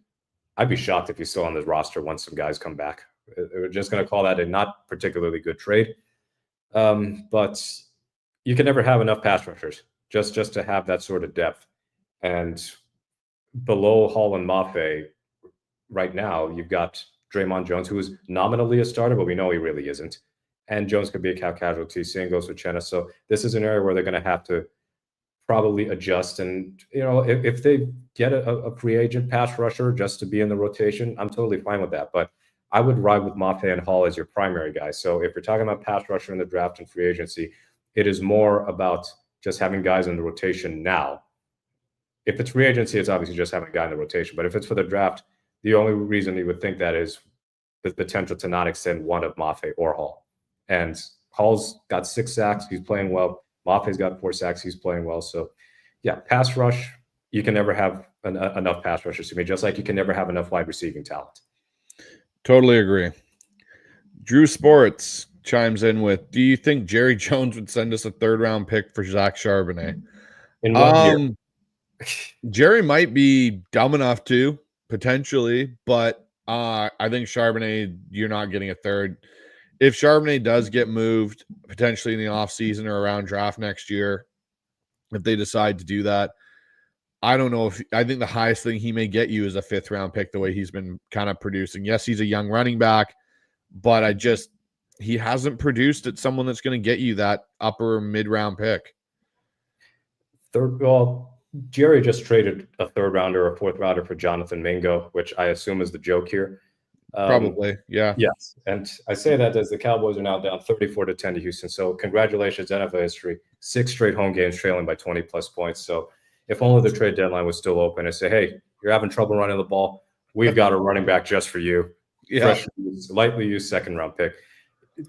I'd be shocked if he's still on the roster once some guys come back. We're just going to call that a not particularly good trade. But you can never have enough pass rushers just to have that sort of depth. And below Hall and Mafe right now, you've got Draymond Jones, who is nominally a starter, but we know he really isn't. And Jones could be a cap casualty. Same goes with Chenna. So this is an area where they're going to have to probably adjust. And, if they get a free agent pass rusher just to be in the rotation, I'm totally fine with that. But I would ride with Mafe and Hall as your primary guy. So if you're talking about pass rusher in the draft and free agency, it is more about just having guys in the rotation now. If it's free agency, it's obviously just having a guy in the rotation. But if it's for the draft, the only reason you would think that is the potential to not extend one of Mafe or Hall. And Hall's got 6 sacks. He's playing well. Mafe's got 4 sacks. He's playing well. So, yeah, pass rush, you can never have enough pass rushers to me, just like you can never have enough wide receiving talent. Totally agree. Drew Sports chimes in with, do you think Jerry Jones would send us a 3rd-round pick for Zach Charbonnet? In 1 year. Jerry might be dumb enough to, potentially, but I think Charbonnet, you're not getting a 3rd. If Charbonnet does get moved potentially in the offseason or around draft next year, if they decide to do that, I don't know I think the highest thing he may get you is a 5th-round pick, the way he's been kind of producing. Yes, he's a young running back, but he hasn't produced at someone that's going to get you that upper mid-round pick. Jerry just traded a 3rd-rounder or a 4th-rounder for Jonathan Mingo, which I assume is the joke here. Probably, yeah. Yes, and I say that as the Cowboys are now down 34-10 to Houston. So congratulations, NFL history. 6 straight home games trailing by 20-plus points. So if only the trade deadline was still open and say, hey, you're having trouble running the ball, we've got a running back just for you. Yeah. Fresh, lightly used 2nd-round pick.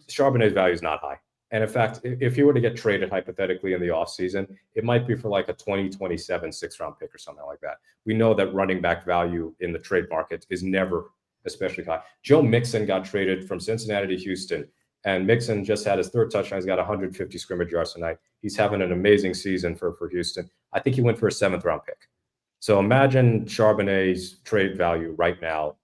Charbonnet's value is not high. And in fact, if he were to get traded hypothetically in the offseason, it might be for like a 2027 6th-round pick or something like that. We know that running back value in the trade market is never especially high. Joe Mixon got traded from Cincinnati to Houston, and Mixon just had his 3rd touchdown. He's got 150 scrimmage yards tonight. He's having an amazing season for Houston. I think he went for a 7th-round pick. So imagine Charbonnet's trade value right now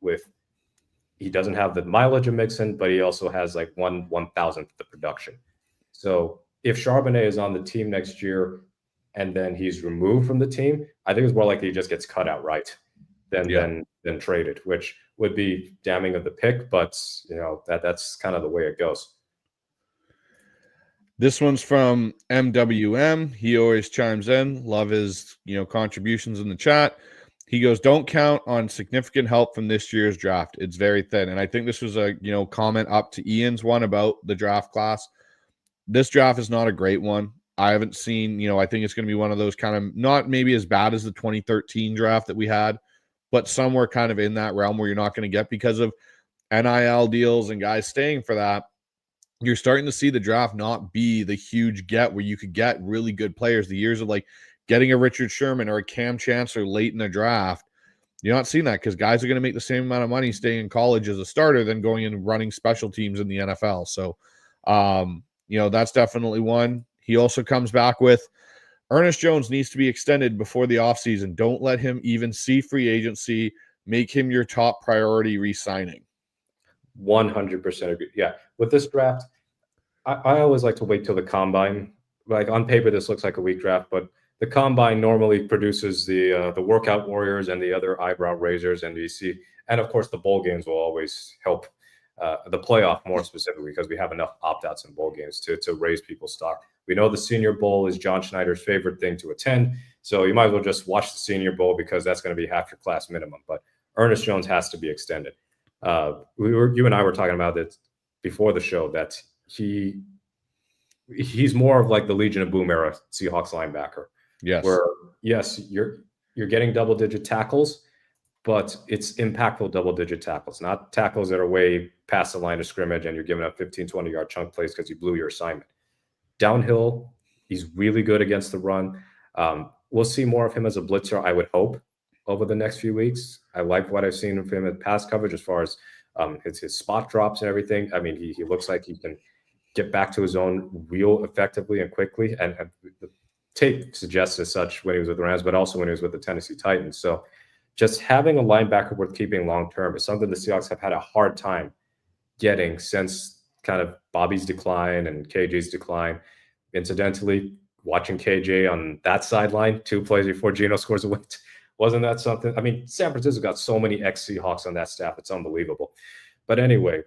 he doesn't have the mileage of Mixon, but he also has like 1/1000th the production. So if Charbonnet is on the team next year and then he's removed from the team, I think it's more likely he just gets cut outright than traded, which would be damning of the pick, but that's kind of the way it goes. This one's from MWM. He always chimes in. Love his, contributions in the chat. He goes, don't count on significant help from this year's draft. It's very thin. And I think this was a comment up to Ian's one about the draft class. This draft is not a great one. I haven't seen, I think it's going to be one of those kind of not maybe as bad as the 2013 draft that we had, but somewhere kind of in that realm where you're not going to get because of NIL deals and guys staying for that. You're starting to see the draft not be the huge get where you could get really good players. The years of like getting a Richard Sherman or a Cam Chancellor late in the draft, you're not seeing that because guys are going to make the same amount of money staying in college as a starter than going and running special teams in the NFL. So, that's definitely one. He also comes back with Ernest Jones needs to be extended before the offseason. Don't let him even see free agency. Make him your top priority re-signing. 100% agree. Yeah. With this draft, I always like to wait till the combine. Like on paper, this looks like a weak draft, but the combine normally produces the workout warriors and the other eyebrow raisers, and you see, and of course the bowl games will always help the playoff more specifically because we have enough opt-outs in bowl games to raise people's stock. We know the Senior Bowl is John Schneider's favorite thing to attend, so you might as well just watch the Senior Bowl because that's going to be half your class minimum. But Ernest Jones has to be extended. You and I were talking about it before the show that he's more of like the Legion of Boom era Seahawks linebacker. Yes. Where yes, you're getting double-digit tackles, but it's impactful double-digit tackles, not tackles that are way past the line of scrimmage and you're giving up 15, 20-yard chunk plays because you blew your assignment. Downhill, he's really good against the run. We'll see more of him as a blitzer, I would hope, over the next few weeks. I like what I've seen of him in pass coverage as far as his spot drops and everything. I mean, he looks like he can get back to his own real effectively and quickly. And the tape suggests as such when he was with the Rams, but also when he was with the Tennessee Titans. So just having a linebacker worth keeping long-term is something the Seahawks have had a hard time getting since kind of Bobby's decline and KJ's decline. Incidentally, watching KJ on that sideline 2 plays before Geno scores a win, wasn't that something? I mean, San Francisco got so many ex-Seahawks on that staff. It's unbelievable. But anyway,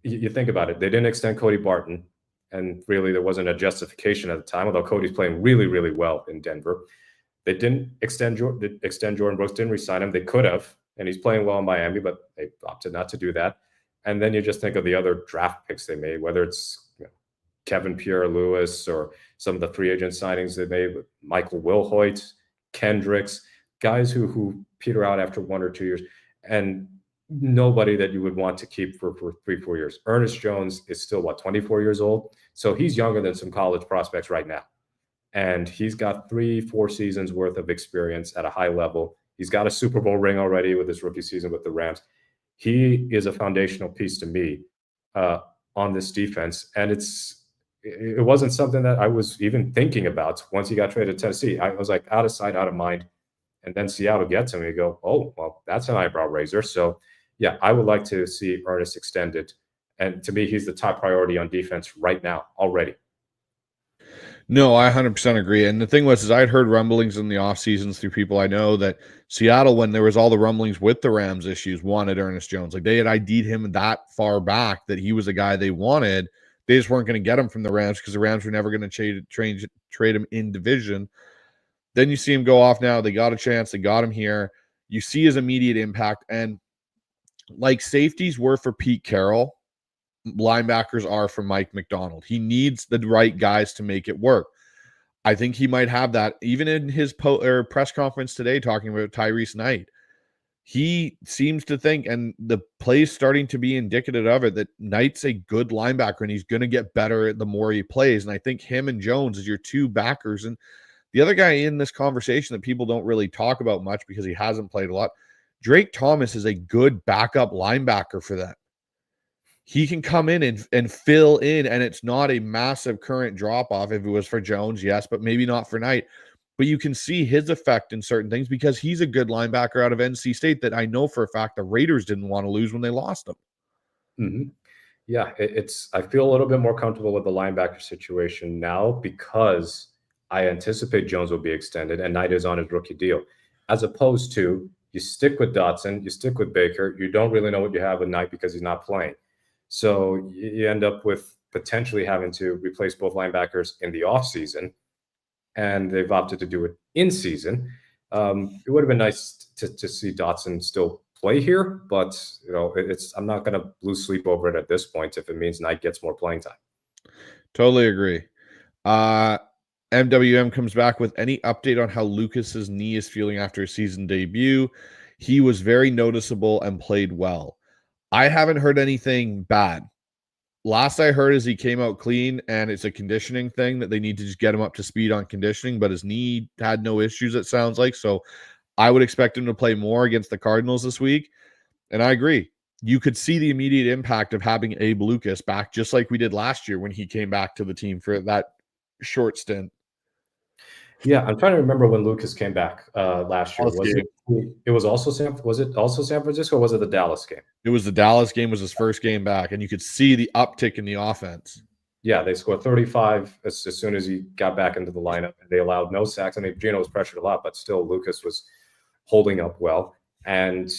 you think about it. They didn't extend Cody Barton, and really there wasn't a justification at the time, although Cody's playing really, really well in Denver. They didn't extend Jordan Brooks, didn't re-sign him. They could have, and he's playing well in Miami, but they opted not to do that. And then you just think of the other draft picks they made, whether it's Kevin Pierre-Louis or some of the free agent signings they made with Michael Wilhoit, Kendricks, guys who peter out after 1 or 2 years, and nobody that you would want to keep for 3-4 years. Ernest Jones is still, 24 years old? So he's younger than some college prospects right now. And he's got 3-4 seasons worth of experience at a high level. He's got a Super Bowl ring already with his rookie season with the Rams. He is a foundational piece to me on this defense. And it wasn't something that I was even thinking about once he got traded to Tennessee. I was like, out of sight, out of mind. And then Seattle gets him and you go, oh, well, that's an eyebrow raiser. So, yeah, I would like to see Ernest extended. And to me, he's the top priority on defense right now already. No, I 100% agree. And the thing was, is I'd heard rumblings in the off seasons through people I know that Seattle, when there was all the rumblings with the Rams issues, wanted Ernest Jones. Like they had ID'd him that far back that he was a guy they wanted. They just weren't going to get him from the Rams because the Rams were never going to trade him in division. Then you see him go off now. They got a chance. They got him here. You see his immediate impact. And like safeties were for Pete Carroll, linebackers are for Mike MacDonald. He needs the right guys to make it work. I think he might have that even in his press conference today talking about Tyrese Knight. He seems to think, and the play's starting to be indicative of it, that Knight's a good linebacker and he's going to get better the more he plays. And I think him and Jones is your two backers. And the other guy in this conversation that people don't really talk about much because he hasn't played a lot, Drake Thomas is a good backup linebacker for them. He can come in and fill in, and it's not a massive current drop-off. If it was for Jones, yes, but maybe not for Knight. But you can see his effect in certain things because he's a good linebacker out of NC State that I know for a fact the Raiders didn't want to lose when they lost him. Mm-hmm. Yeah, I feel a little bit more comfortable with the linebacker situation now because I anticipate Jones will be extended and Knight is on his rookie deal, as opposed to you stick with Dotson, you stick with Baker, you don't really know what you have with Knight because he's not playing. So you end up with potentially having to replace both linebackers in the offseason, and they've opted to do it in season. It would have been nice to see Dotson still play here, but I'm not going to lose sleep over it at this point if it means Knight gets more playing time. Totally agree. MWM comes back with any update on how Lucas's knee is feeling after his season debut. He was very noticeable and played well. I haven't heard anything bad. Last I heard is he came out clean, and it's a conditioning thing that they need to just get him up to speed on conditioning, but his knee had no issues, it sounds like. So I would expect him to play more against the Cardinals this week. And I agree. You could see the immediate impact of having Abe Lucas back, just like we did last year when he came back to the team for that short stint. Yeah, I'm trying to remember when Lucas came back last year. It was also San Francisco, or was it the Dallas game? It was the Dallas game, was his first game back, and you could see the uptick in the offense. Yeah, they scored 35 as soon as he got back into the lineup, and they allowed no sacks. I mean, Geno was pressured a lot, but still Lucas was holding up well. And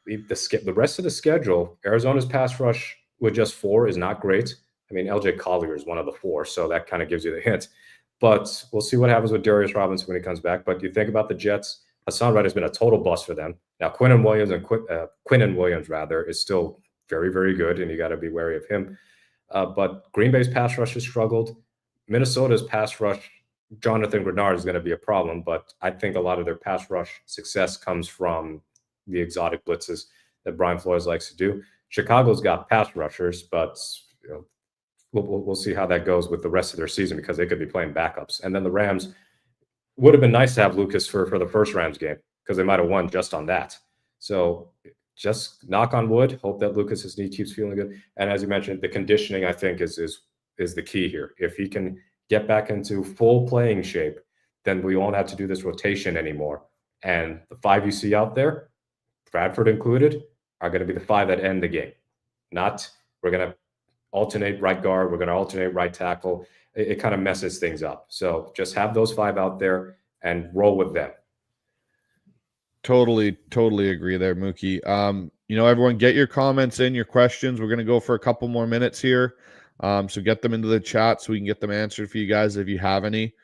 the rest of the schedule, Arizona's pass rush with just 4 is not great. I mean, LJ Collier is one of the 4, so that kind of gives you the hint. But we'll see what happens with Darius Robinson when he comes back. But you think about the Jets, Hassan Reddick has been a total bust for them. Now, Quinnen Williams is still very, very good, and you got to be wary of him. But Green Bay's pass rush has struggled. Minnesota's pass rush, Jonathan Grenard, is going to be a problem. But I think a lot of their pass rush success comes from the exotic blitzes that Brian Flores likes to do. Chicago's got pass rushers, but we'll see how that goes with the rest of their season, because they could be playing backups. And then the Rams, would have been nice to have Lucas for the first Rams game, because they might have won just on that. So just knock on wood, hope that Lucas's knee keeps feeling good. And as you mentioned, the conditioning, I think, is the key here. If he can get back into full playing shape, then we won't have to do this rotation anymore. And the 5 you see out there, Bradford included, are going to be the 5 that end the game. Not we're going to alternate right guard, we're going to alternate right tackle. It kind of messes things up. So just have those 5 out there and roll with them. Totally agree there, Mookie. Everyone, get your comments in, your questions. We're going to go for a couple more minutes here. So get them into the chat so we can get them answered for you guys if you have any.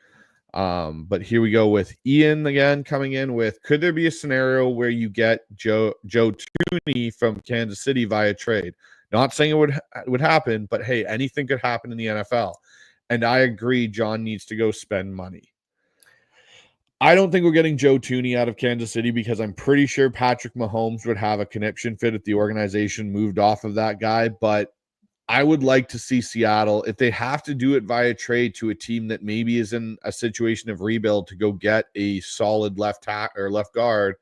But here we go with Ian again coming in with, could there be a scenario where you get Joe Thuney from Kansas City via trade? Not saying it would happen, but hey, anything could happen in the NFL. And I agree, John needs to go spend money. I don't think we're getting Joe Thuney out of Kansas City, because I'm pretty sure Patrick Mahomes would have a conniption fit if the organization moved off of that guy. But I would like to see Seattle, if they have to do it via trade to a team that maybe is in a situation of rebuild, to go get a solid left guard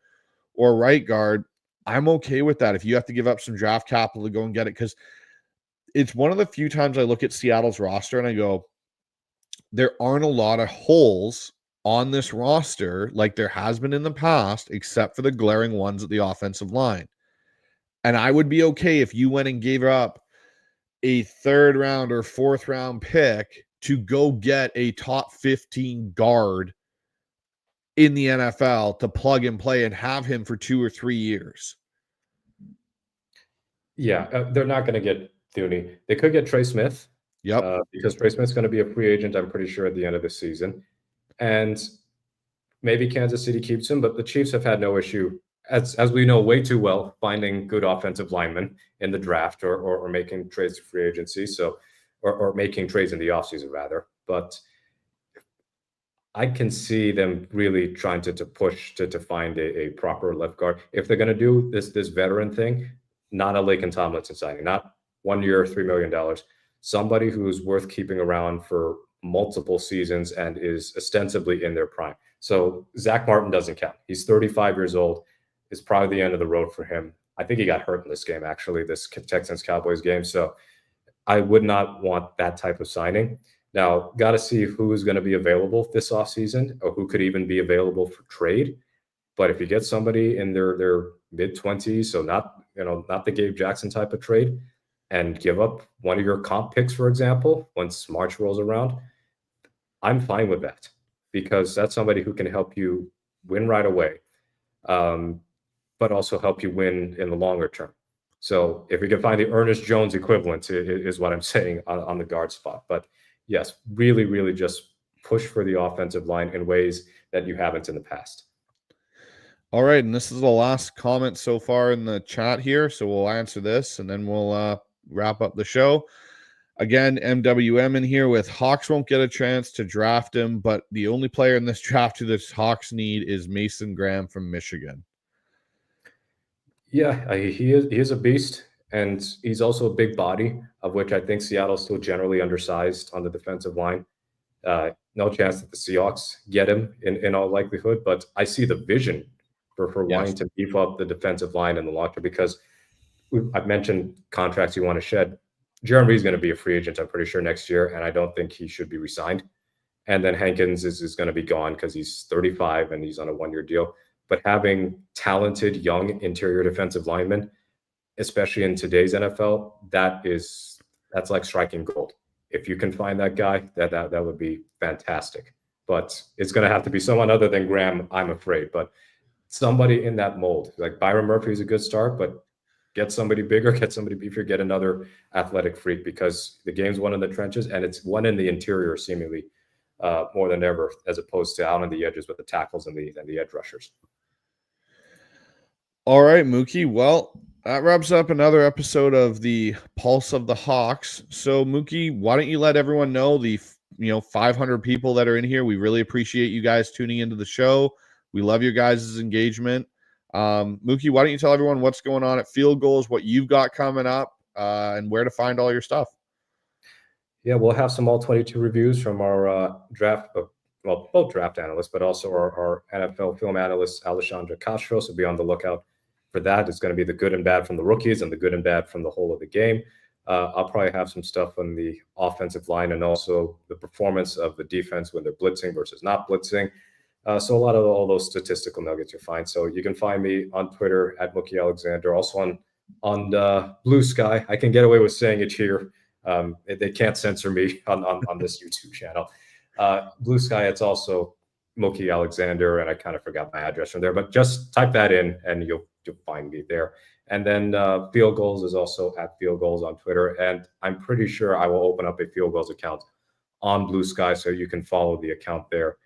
or right guard. I'm okay with that. If you have to give up some draft capital to go and get it, because it's one of the few times I look at Seattle's roster and I go, there aren't a lot of holes on this roster like there has been in the past, except for the glaring ones at the offensive line. And I would be okay if you went and gave up a 3rd round or 4th round pick to go get a top 15 guard in the NFL to plug and play and have him for 2 or 3 years. Yeah, they're not going to get Thuney. They could get Trey Smith. Yep. Because Trey Smith's going to be a free agent, I'm pretty sure, at the end of the season. And maybe Kansas City keeps him, but the Chiefs have had no issue, as we know way too well, finding good offensive linemen in the draft or making trades to free agency. So, or making trades in the offseason rather. But I can see them really trying to push to find a proper left guard. If they're going to do this veteran thing, not a Laken Tomlinson signing, not 1 year, $3 million. Somebody who's worth keeping around for multiple seasons and is ostensibly in their prime. So Zach Martin doesn't count. He's 35 years old. It's probably the end of the road for him. I think he got hurt in this game, actually, this Texans-Cowboys game. So I would not want that type of signing. Now, got to see who is going to be available this offseason, or who could even be available for trade. But if you get somebody in their mid-20s, so not the Gabe Jackson type of trade, and give up one of your comp picks, for example, once March rolls around, I'm fine with that, because that's somebody who can help you win right away, but also help you win in the longer term. So if we can find the Ernest Jones equivalent is what I'm saying on the guard spot. But yes, really, really just push for the offensive line in ways that you haven't in the past. All right, and this is the last comment so far in the chat here, so we'll answer this and then we'll wrap up the show. Again, MWM in here with Hawks won't get a chance to draft him, but the only player in this draft who the Hawks need is Mason Graham from Michigan. Yeah, he is a beast, and he's also a big body, of which I think Seattle's still generally undersized on the defensive line. No chance that the Seahawks get him in all likelihood, but I see the vision for wanting to beef up the defensive line in the long term, because I've mentioned contracts you want to shed. Jeremy is going to be a free agent, I'm pretty sure, next year, and I don't think he should be re-signed. And then Hankins is going to be gone because he's 35 and he's on a one-year deal. But having talented young interior defensive linemen, especially in today's NFL, that's like striking gold. If you can find that guy, that would be fantastic. But it's going to have to be someone other than Graham, I'm afraid. But somebody in that mold, like Byron Murphy is a good start, but get somebody bigger, get somebody beefier, get another athletic freak, because the game's won in the trenches and it's won in the interior seemingly more than ever, as opposed to out on the edges with the tackles and the edge rushers. All right, Mookie. Well, that wraps up another episode of the Pulse of the Hawks. So, Mookie, why don't you let everyone know, the 500 people that are in here? We really appreciate you guys tuning into the show. We love your guys' engagement. Mookie, why don't you tell everyone what's going on at Field Gulls, what you've got coming up, and where to find all your stuff? Yeah, we'll have some all 22 reviews from our both draft analysts, but also our NFL film analyst, Alexandra Castro. So be on the lookout for that. It's going to be the good and bad from the rookies and the good and bad from the whole of the game. I'll probably have some stuff on the offensive line and also the performance of the defense when they're blitzing versus not blitzing. So a lot of all those statistical nuggets you'll find. So you can find me on Twitter at Mookie Alexander, also on Blue Sky. I can get away with saying it here. They can't censor me on this YouTube channel. Blue Sky, it's also Mookie Alexander, and I kind of forgot my address from there, but just type that in and you'll find me there. And then Field Gulls is also at Field Gulls on Twitter, and I'm pretty sure I will open up a Field Gulls account on Blue Sky, so you can follow the account there.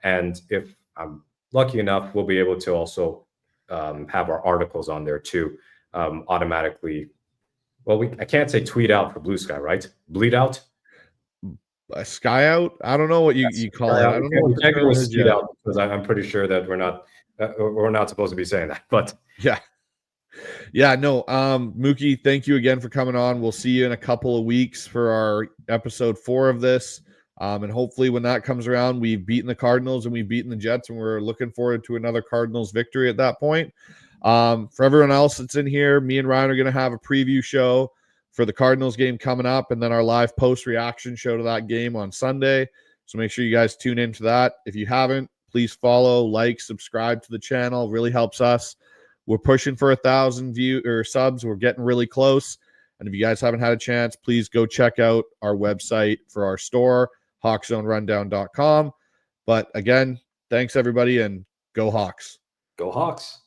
And if I'm lucky enough, we'll be able to also have our articles on there too, automatically. Well, I can't say tweet out for Blue Sky, right? Bleed out? Sky out? I don't know what you call it. I don't know what the term is yet. Out, because I'm pretty sure that we're not supposed to be saying that. But no. Mookie, thank you again for coming on. We'll see you in a couple of weeks for our episode 4 of this. And hopefully when that comes around, we've beaten the Cardinals and we've beaten the Jets, and we're looking forward to another Cardinals victory at that point. For everyone else that's in here, me and Ryan are going to have a preview show for the Cardinals game coming up, and then our live post-reaction show to that game on Sunday. So make sure you guys tune into that. If you haven't, please follow, like, subscribe to the channel. It really helps us. We're pushing for 1,000 subs. We're getting really close. And if you guys haven't had a chance, please go check out our website for our store, HawksZoneRundown.com. But again, thanks everybody, and go Hawks. Go Hawks.